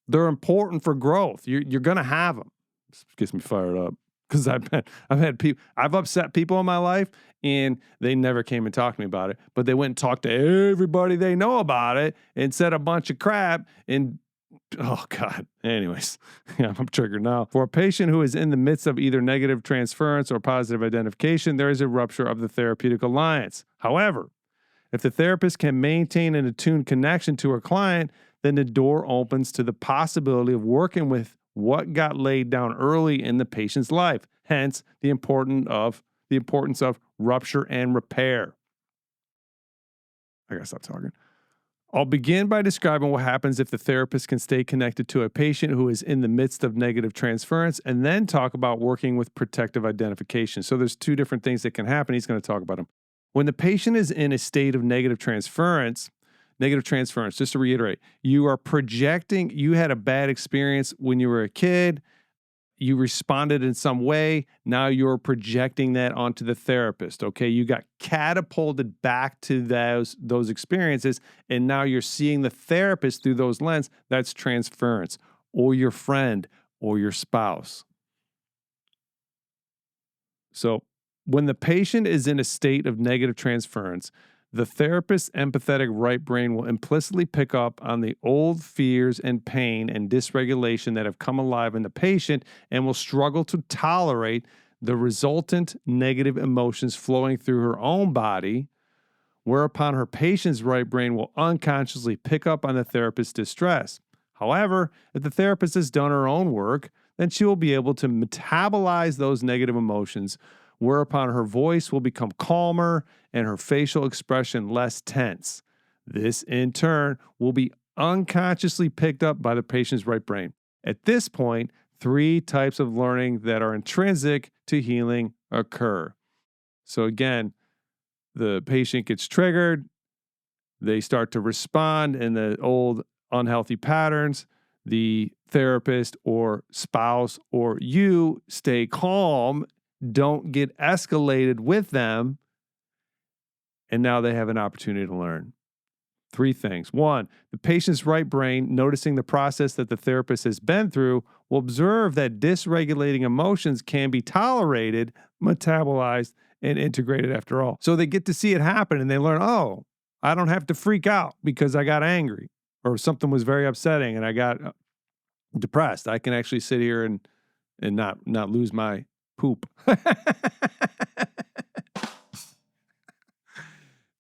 They're important for growth. You're going to have them. This gets me fired up because I've had people, I've upset people in my life and they never came and talked to me about it, but they went and talked to everybody they know about it and said a bunch of crap and oh, God. Anyways, yeah, I'm triggered now. For a patient who is in the midst of either negative transference or positive identification, there is a rupture of the therapeutic alliance. However, if the therapist can maintain an attuned connection to her client, then the door opens to the possibility of working with what got laid down early in the patient's life. Hence, the importance of rupture and repair. I gotta stop talking. I'll begin by describing what happens if the therapist can stay connected to a patient who is in the midst of negative transference, and then talk about working with protective identification. So there's two different things that can happen. He's going to talk about them. When the patient is in a state of negative transference, just to reiterate, you are projecting, you had a bad experience when you were a kid, you responded in some way. Now you're projecting that onto the therapist. Okay. You got catapulted back to those experiences. And now you're seeing the therapist through those lenses. That's transference, or your friend or your spouse. So when the patient is in a state of negative transference, the therapist's empathetic right brain will implicitly pick up on the old fears and pain and dysregulation that have come alive in the patient and will struggle to tolerate the resultant negative emotions flowing through her own body, whereupon her patient's right brain will unconsciously pick up on the therapist's distress. However, if the therapist has done her own work, then she will be able to metabolize those negative emotions, whereupon her voice will become calmer and her facial expression less tense. This, in turn, will be unconsciously picked up by the patient's right brain. At this point, 3 types of learning that are intrinsic to healing occur. So again, the patient gets triggered, they start to respond in the old unhealthy patterns. The therapist or spouse or you stay calm, don't get escalated with them, and now they have an opportunity to learn. 3 things. 1, the patient's right brain, noticing the process that the therapist has been through, will observe that dysregulating emotions can be tolerated, metabolized, and integrated after all. So they get to see it happen and they learn, oh, I don't have to freak out because I got angry or something was very upsetting and I got depressed. I can actually sit here and not lose my poop.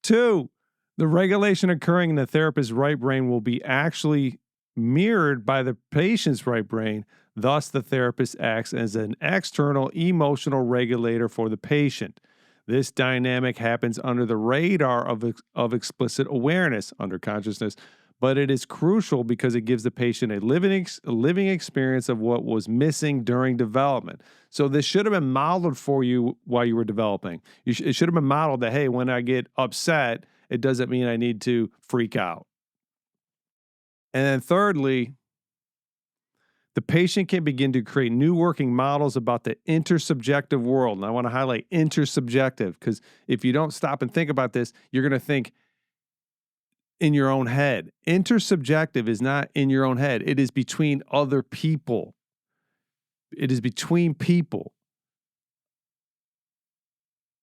2, the regulation occurring in the therapist's right brain will be actually mirrored by the patient's right brain. Thus, the therapist acts as an external emotional regulator for the patient. This dynamic happens under the radar of explicit awareness, under consciousness, but it is crucial because it gives the patient a living experience of what was missing during development. So this should have been modeled for you while you were developing. It should have been modeled that, hey, when I get upset, it doesn't mean I need to freak out. And then thirdly, the patient can begin to create new working models about the intersubjective world. And I want to highlight intersubjective because if you don't stop and think about this, you're going to think in your own head. Intersubjective is not in your own head. It is between other people. It is between people.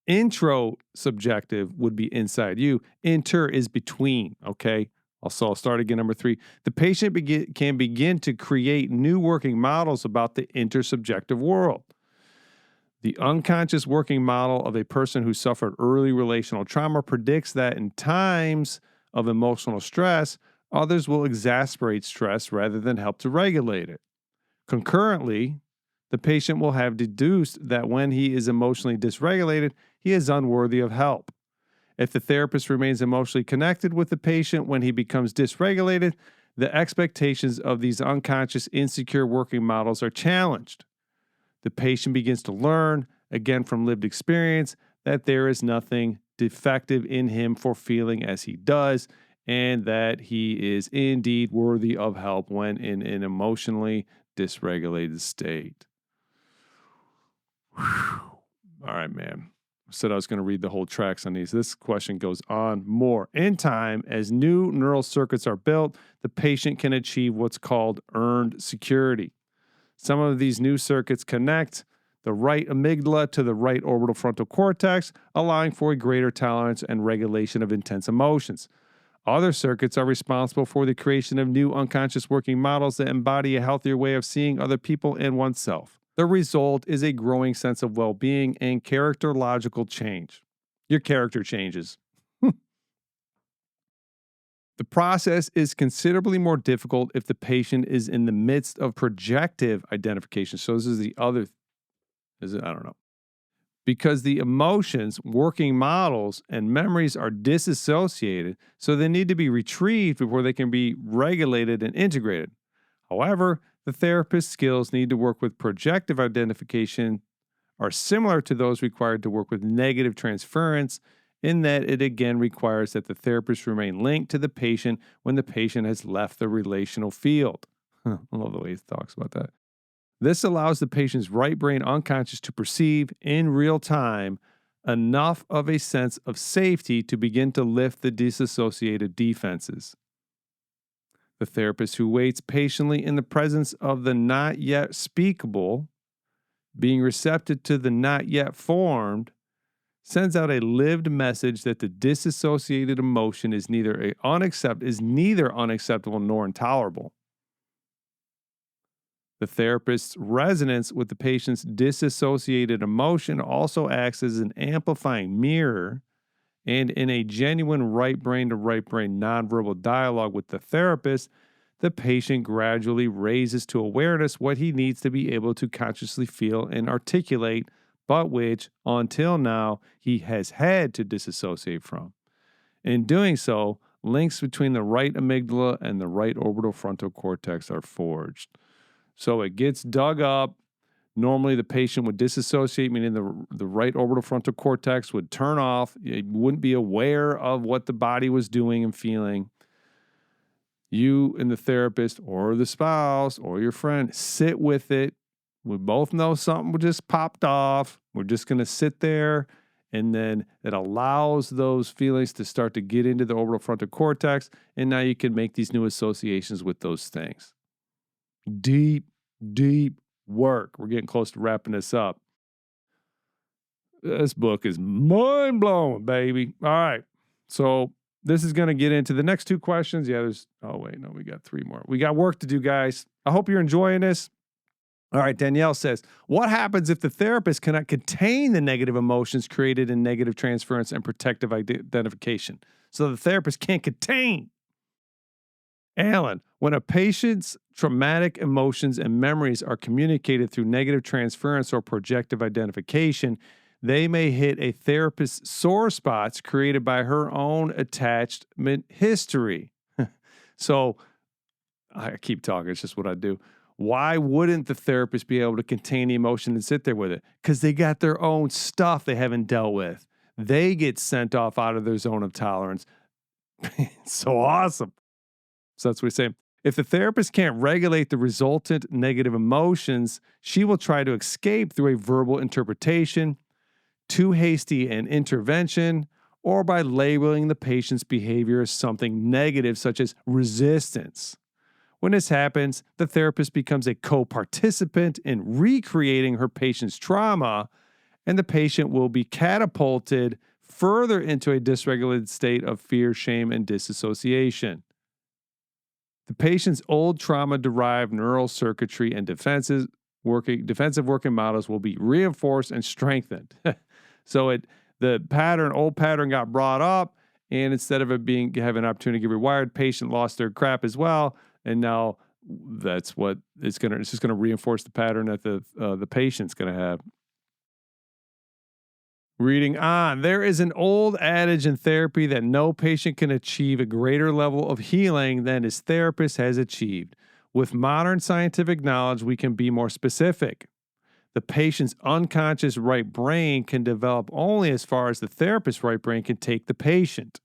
Introsubjective would be inside you. Inter is between, okay? Also, I'll start again, number 3. The patient can begin to create new working models about the intersubjective world. The unconscious working model of a person who suffered early relational trauma predicts that in times of emotional stress, others will exacerbate stress rather than help to regulate it. Concurrently, the patient will have deduced that when he is emotionally dysregulated, he is unworthy of help. If the therapist remains emotionally connected with the patient when he becomes dysregulated, the expectations of these unconscious insecure working models are challenged. The patient begins to learn, again from lived experience, that there is nothing defective in him for feeling as he does, and that he is indeed worthy of help when in an emotionally dysregulated state. Whew. All right, man. I said I was going to read the whole tracks on these. This question goes on more. In time, as new neural circuits are built, the patient can achieve what's called earned security. Some of these new circuits connect the right amygdala to the right orbital frontal cortex, allowing for a greater tolerance and regulation of intense emotions. Other circuits are responsible for the creation of new unconscious working models that embody a healthier way of seeing other people and oneself. The result is a growing sense of well-being and characterological change. Your character changes. The process is considerably more difficult if the patient is in the midst of projective identification. So this is the other, is it? I don't know. Because the emotions, working models, and memories are disassociated, so they need to be retrieved before they can be regulated and integrated. However, the therapist's skills need to work with projective identification are similar to those required to work with negative transference, in that it again requires that the therapist remain linked to the patient when the patient has left the relational field. I love the way he talks about that. This allows the patient's right brain unconscious to perceive in real time enough of a sense of safety to begin to lift the disassociated defenses. The therapist who waits patiently in the presence of the not yet speakable, being receptive to the not yet formed, sends out a lived message that the disassociated emotion is neither unacceptable nor intolerable. The therapist's resonance with the patient's disassociated emotion also acts as an amplifying mirror, and in a genuine right brain to right brain nonverbal dialogue with the therapist, the patient gradually raises to awareness what he needs to be able to consciously feel and articulate, but which, until now, he has had to disassociate from. In doing so, links between the right amygdala and the right orbital frontal cortex are forged. So it gets dug up. Normally, the patient would disassociate, meaning the right orbital frontal cortex would turn off. You wouldn't be aware of what the body was doing and feeling. You and the therapist or the spouse or your friend sit with it. We both know something just popped off. We're just going to sit there, and then it allows those feelings to start to get into the orbital frontal cortex, and now you can make these new associations with those things. Deep work. We're getting close to wrapping this up. This book is mind-blowing, baby. All right. So this is going to get into the next two questions. Yeah, oh, wait, no, we got three more. We got work to do, guys. I hope you're enjoying this. All right, Danielle says, what happens if the therapist cannot contain the negative emotions created in negative transference and protective identification? So the therapist can't contain. Allan, when a patient's traumatic emotions and memories are communicated through negative transference or projective identification, they may hit a therapist's sore spots created by her own attachment history. So I keep talking, it's just what I do. Why wouldn't the therapist be able to contain the emotion and sit there with it? Because they got their own stuff they haven't dealt with. They get sent off out of their zone of tolerance. So awesome. So that's what we say. If the therapist can't regulate the resultant negative emotions, she will try to escape through a verbal interpretation, too hasty an intervention, or by labeling the patient's behavior as something negative, such as resistance. When this happens, the therapist becomes a co-participant in recreating her patient's trauma, and the patient will be catapulted further into a dysregulated state of fear, shame, and disassociation. The patient's old trauma-derived neural circuitry and defensive working models will be reinforced and strengthened. So the old pattern got brought up, and instead of it having an opportunity to get rewired, patient lost their crap as well, and now that's what it's just gonna reinforce the pattern that the patient's gonna have. Reading on, there is an old adage in therapy that no patient can achieve a greater level of healing than his therapist has achieved. With modern scientific knowledge, we can be more specific. The patient's unconscious right brain can develop only as far as the therapist's right brain can take the patient.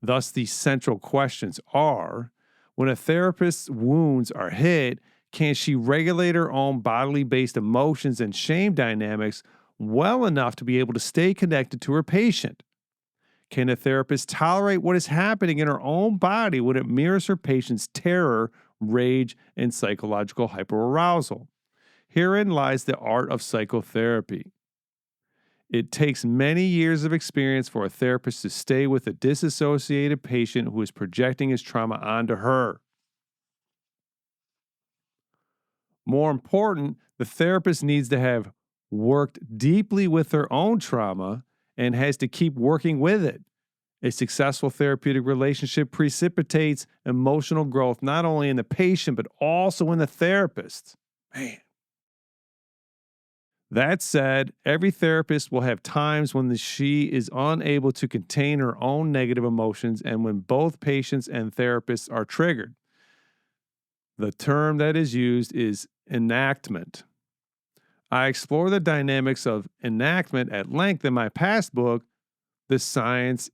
Thus, the central questions are, when a therapist's wounds are hit, can she regulate her own bodily based emotions and shame dynamics well enough to be able to stay connected to her patient? Can a therapist tolerate what is happening in her own body when it mirrors her patient's terror, rage, and psychological hyperarousal? Herein lies the art of psychotherapy. It takes many years of experience for a therapist to stay with a disassociated patient who is projecting his trauma onto her. More important, the therapist needs to have worked deeply with her own trauma and has to keep working with it. A successful therapeutic relationship precipitates emotional growth not only in the patient, but also in the therapist. Man. That said, every therapist will have times when she is unable to contain her own negative emotions and when both patients and therapists are triggered. The term that is used is enactment. I explore the dynamics of enactment at length in my past book, The Science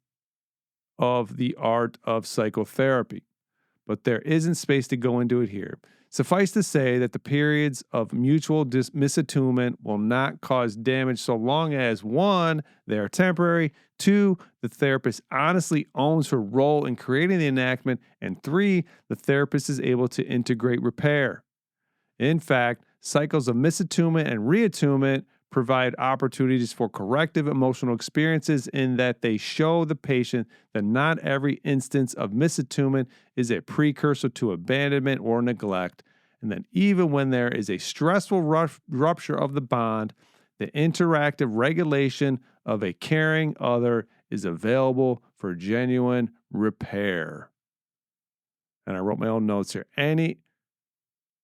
of the Art of Psychotherapy, but there isn't space to go into it here. Suffice to say that the periods of mutual misattunement will not cause damage so long as 1, they are temporary, 2, the therapist honestly owns her role in creating the enactment, and 3, the therapist is able to integrate repair. In fact, cycles of misattunement and reattunement provide opportunities for corrective emotional experiences in that they show the patient that not every instance of misattunement is a precursor to abandonment or neglect, and that even when there is a stressful rupture of the bond, the interactive regulation of a caring other is available for genuine repair. And I wrote my own notes here.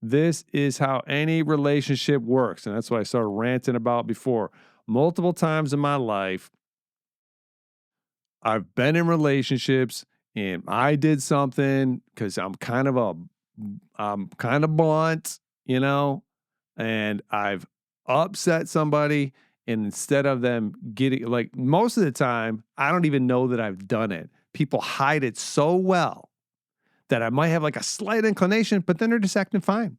This is how any relationship works. And that's what I started ranting about before. Multiple times in my life, I've been in relationships and I did something because I'm kind of blunt, and I've upset somebody. And instead of them getting, like, most of the time, I don't even know that I've done it. People hide it so well that I might have like a slight inclination, but then they're just acting fine.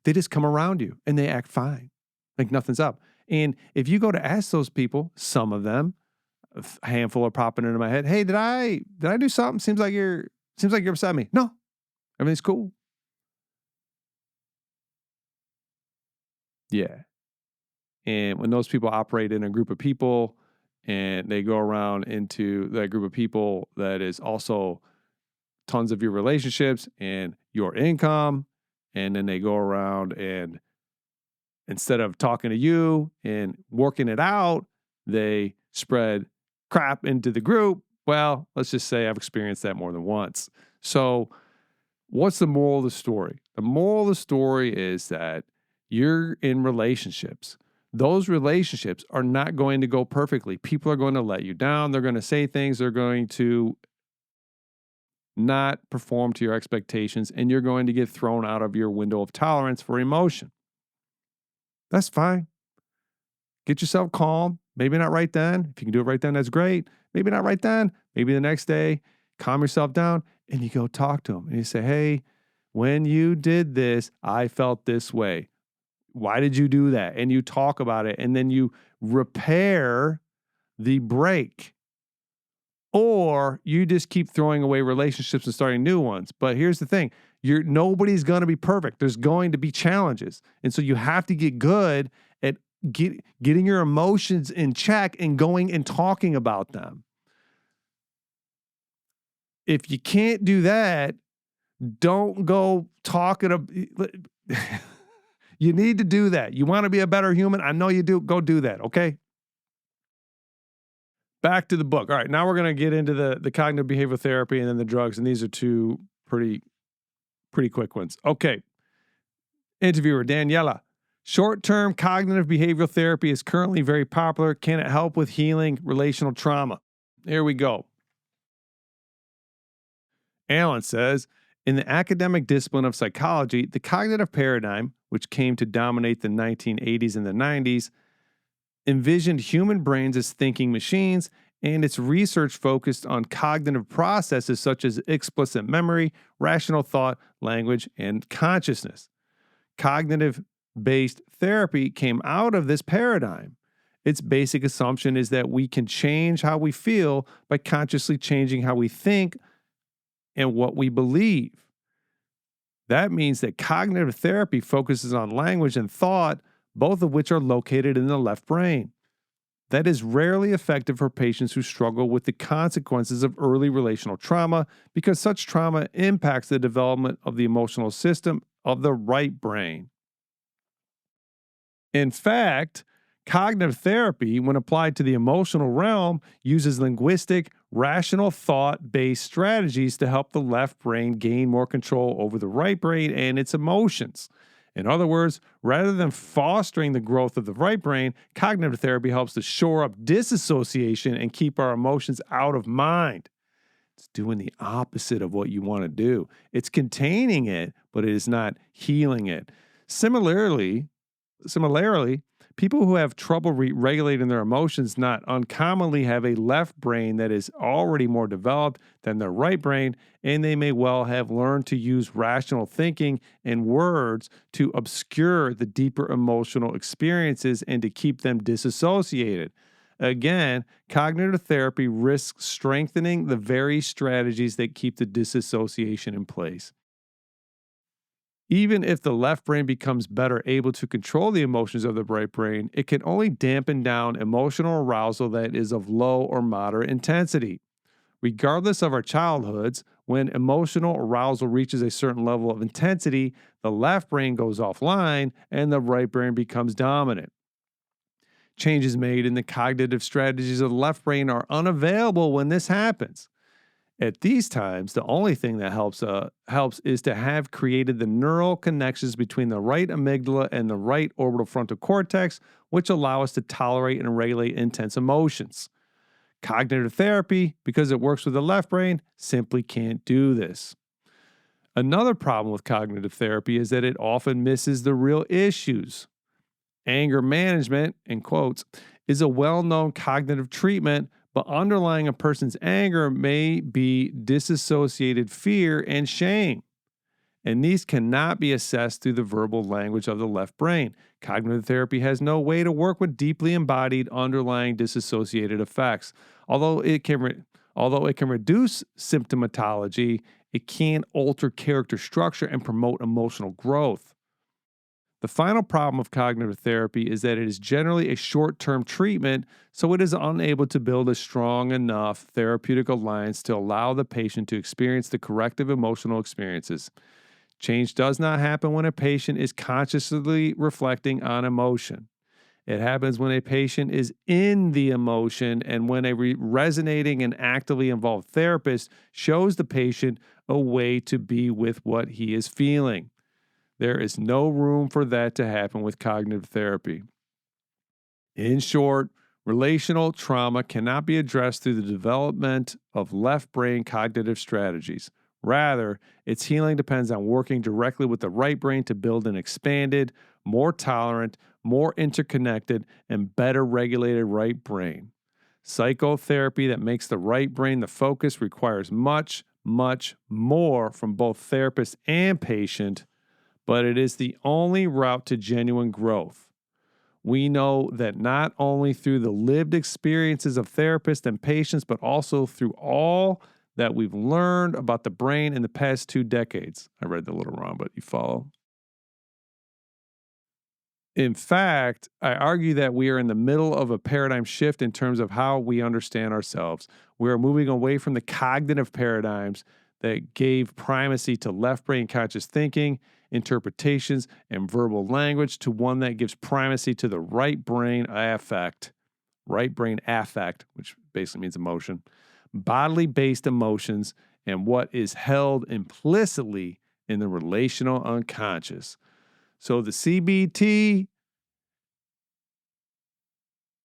They just come around you and they act fine, like nothing's up. And if you go to ask those people, some of them, a handful are popping into my head. Hey, did I do something? Seems like you're upset me. No, everything's cool. Yeah. And when those people operate in a group of people, and they go around into that group of people that is also tons of your relationships and your income. And then they go around and instead of talking to you and working it out, they spread crap into the group. Well, let's just say I've experienced that more than once. So, what's the moral of the story? The moral of the story is that you're in relationships. Those relationships are not going to go perfectly. People are going to let you down. They're going to say things. They're going to not perform to your expectations, and you're going to get thrown out of your window of tolerance for emotion. That's fine. Get yourself calm. Maybe not right then. If you can do it right then, that's great. Maybe not right then. Maybe the next day, calm yourself down and you go talk to them and you say, hey, when you did this, I felt this way. Why did you do that? And you talk about it and then you repair the break. Or you just keep throwing away relationships and starting new ones. But here's the thing. Nobody's going to be perfect. There's going to be challenges. And so you have to get good at getting your emotions in check and going and talking about them. If you can't do that, don't go talking. You need to do that. You want to be a better human? I know you do. Go do that, okay? Back to the book. All right, now we're going to get into the cognitive behavioral therapy and then the drugs, and these are two pretty quick ones. Okay. Interviewer, Daniela. Short-term cognitive behavioral therapy is currently very popular. Can it help with healing relational trauma? Here we go. Allan says, in the academic discipline of psychology, the cognitive paradigm, which came to dominate the 1980s and the 90s, envisioned human brains as thinking machines, and its research focused on cognitive processes such as explicit memory, rational thought, language, and consciousness. Cognitive-based therapy came out of this paradigm. Its basic assumption is that we can change how we feel by consciously changing how we think and what we believe. That means that cognitive therapy focuses on language and thought, both of which are located in the left brain. That is rarely effective for patients who struggle with the consequences of early relational trauma because such trauma impacts the development of the emotional system of the right brain. In fact, cognitive therapy, when applied to the emotional realm, uses linguistic, rational thought-based strategies to help the left brain gain more control over the right brain and its emotions. In other words, rather than fostering the growth of the right brain, cognitive therapy helps to shore up disassociation and keep our emotions out of mind. It's doing the opposite of what you want to do. It's containing it, but it is not healing it. Similarly, people who have trouble regulating their emotions not uncommonly have a left brain that is already more developed than their right brain, and they may well have learned to use rational thinking and words to obscure the deeper emotional experiences and to keep them disassociated. Again, cognitive therapy risks strengthening the very strategies that keep the disassociation in place. Even if the left brain becomes better able to control the emotions of the right brain, it can only dampen down emotional arousal that is of low or moderate intensity. Regardless of our childhoods, when emotional arousal reaches a certain level of intensity, the left brain goes offline and the right brain becomes dominant. Changes made in the cognitive strategies of the left brain are unavailable when this happens. At these times, the only thing that helps is to have created the neural connections between the right amygdala and the right orbital frontal cortex, which allow us to tolerate and regulate intense emotions. Cognitive therapy, because it works with the left brain, simply can't do this. Another problem with cognitive therapy is that it often misses the real issues. Anger management, in quotes, is a well-known cognitive treatment, but underlying a person's anger may be disassociated fear and shame. And these cannot be assessed through the verbal language of the left brain. Cognitive therapy has no way to work with deeply embodied underlying disassociated effects. Although it can reduce symptomatology, it can alter character structure and promote emotional growth. The final problem of cognitive therapy is that it is generally a short term treatment, so it is unable to build a strong enough therapeutic alliance to allow the patient to experience the corrective emotional experiences. Change does not happen when a patient is consciously reflecting on emotion. It happens when a patient is in the emotion and when a resonating and actively involved therapist shows the patient a way to be with what he is feeling. There is no room for that to happen with cognitive therapy. In short, relational trauma cannot be addressed through the development of left brain cognitive strategies. Rather, its healing depends on working directly with the right brain to build an expanded, more tolerant, more interconnected, and better regulated right brain. Psychotherapy that makes the right brain the focus requires much, much more from both therapist and patient, but it is the only route to genuine growth. We know that not only through the lived experiences of therapists and patients, but also through all that we've learned about the brain in the past 2 decades. I read that a little wrong, but you follow. In fact, I argue that we are in the middle of a paradigm shift in terms of how we understand ourselves. We are moving away from the cognitive paradigms that gave primacy to left brain conscious thinking, interpretations, and verbal language to one that gives primacy to the right brain affect, which basically means emotion, bodily based emotions, and what is held implicitly in the relational unconscious. So the CBT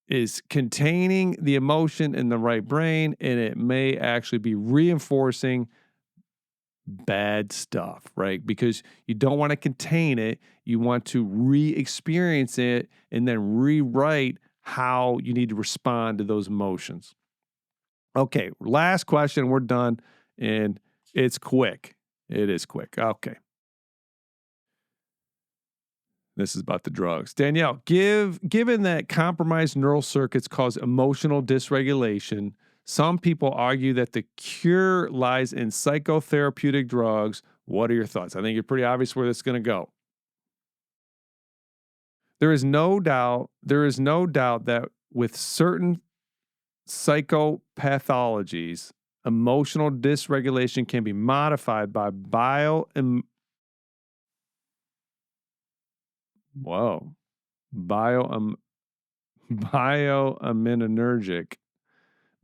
is containing the emotion in the right brain, and it may actually be reinforcing bad stuff, right? Because you don't want to contain it. You want to re-experience it and then rewrite how you need to respond to those emotions. Okay, last question. We're done, and it's quick. It is quick. Okay. This is about the drugs. Danielle, given that compromised neural circuits cause emotional dysregulation, some people argue that the cure lies in psychotherapeutic drugs. What are your thoughts? I think it's pretty obvious where this is going to go. There is no doubt that with certain psychopathologies, emotional dysregulation can be modified by whoa, bio bioaminergic,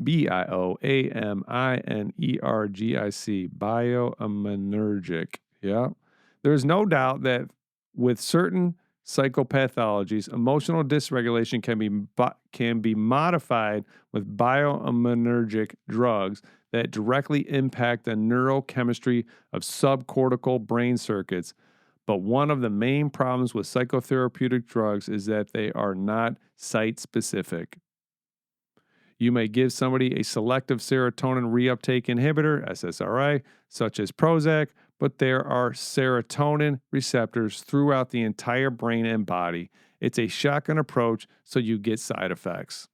bioaminergic. Yeah. There's no doubt that with certain psychopathologies, emotional dysregulation can be modified with bioaminergic drugs that directly impact the neurochemistry of subcortical brain circuits. But one of the main problems with psychotherapeutic drugs is that they are not site specific. You may give somebody a selective serotonin reuptake inhibitor, SSRI, such as Prozac, but there are serotonin receptors throughout the entire brain and body. It's a shotgun approach, so you get side effects.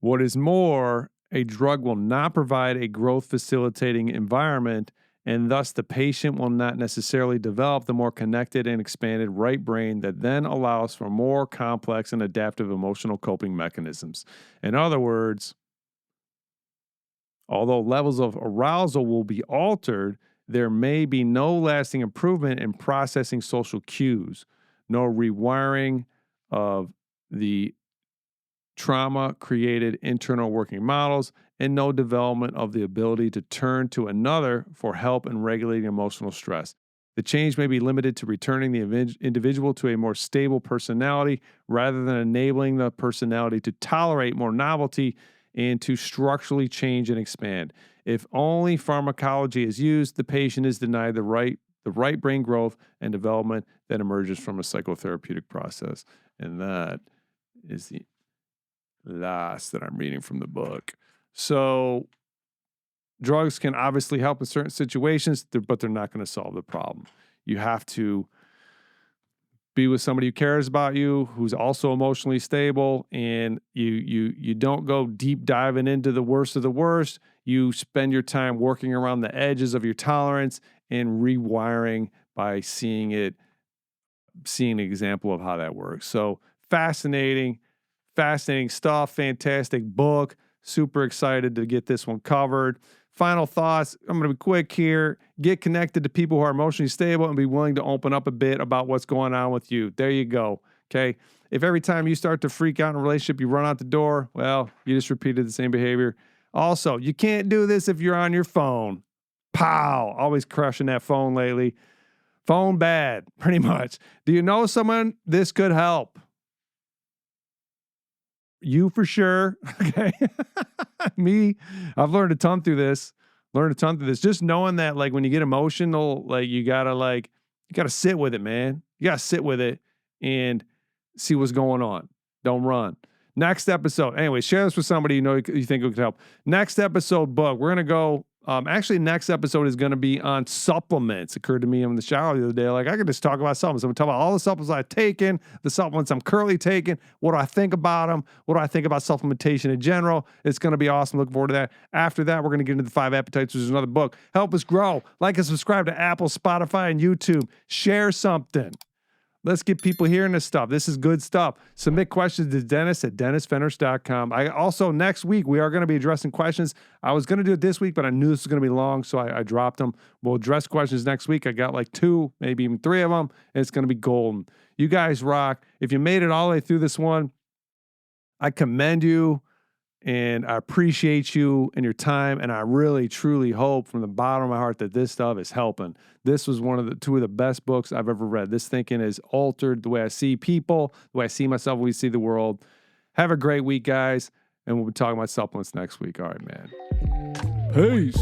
What is more, a drug will not provide a growth facilitating environment, and thus the patient will not necessarily develop the more connected and expanded right brain that then allows for more complex and adaptive emotional coping mechanisms. In other words, although levels of arousal will be altered, there may be no lasting improvement in processing social cues, no rewiring of the trauma created internal working models, and no development of the ability to turn to another for help in regulating emotional stress. The change may be limited to returning the individual to a more stable personality rather than enabling the personality to tolerate more novelty and to structurally change and expand. If only pharmacology is used, the patient is denied the right brain growth and development that emerges from a psychotherapeutic process. And that is the last that I'm reading from the book. So drugs can obviously help in certain situations, but they're not going to solve the problem. You have to be with somebody who cares about you, who's also emotionally stable, and you don't go deep diving into the worst of the worst. You spend your time working around the edges of your tolerance and rewiring by seeing an example of how that works. So fascinating stuff. Fantastic book. Super excited to get this one covered. Final thoughts. I'm going to be quick here. Get connected to people who are emotionally stable and be willing to open up a bit about what's going on with you. There you go. Okay. If every time you start to freak out in a relationship, you run out the door, well, you just repeated the same behavior. Also, you can't do this if you're on your phone. Pow. Always crushing that phone lately. Phone bad, pretty much. Do you know someone this could help? You for sure. Okay. Me, I've learned a ton through this. Just knowing that, like, when you get emotional, like, you gotta sit with it, man. You gotta sit with it and see what's going on. Don't run. Next episode. Anyway, share this with somebody you think it could help. Next episode book. We're gonna go. Actually, next episode is going to be on supplements. Occurred to me in the shower the other day. Like, I could just talk about supplements. I'm going to talk about all the supplements I've taken, the supplements I'm currently taking, what do I think about them, what do I think about supplementation in general. It's going to be awesome. Looking forward to that. After that, we're going to get into the 5 appetites, which is another book. Help us grow. Like and subscribe to Apple, Spotify, and YouTube. Share something. Let's get people hearing this stuff. This is good stuff. Submit questions to Dennis at DennisFenners.com. Next week, we are going to be addressing questions. I was going to do it this week, but I knew this was going to be long, so I dropped them. We'll address questions next week. I got like 2, maybe even 3 of them, and it's going to be golden. You guys rock. If you made it all the way through this one, I commend you. And I appreciate you and your time. And I really, truly hope from the bottom of my heart that this stuff is helping. This was two of the best books I've ever read. This thinking has altered the way I see people, the way I see myself, the way I see the world. Have a great week, guys. And we'll be talking about supplements next week. All right, man. Peace.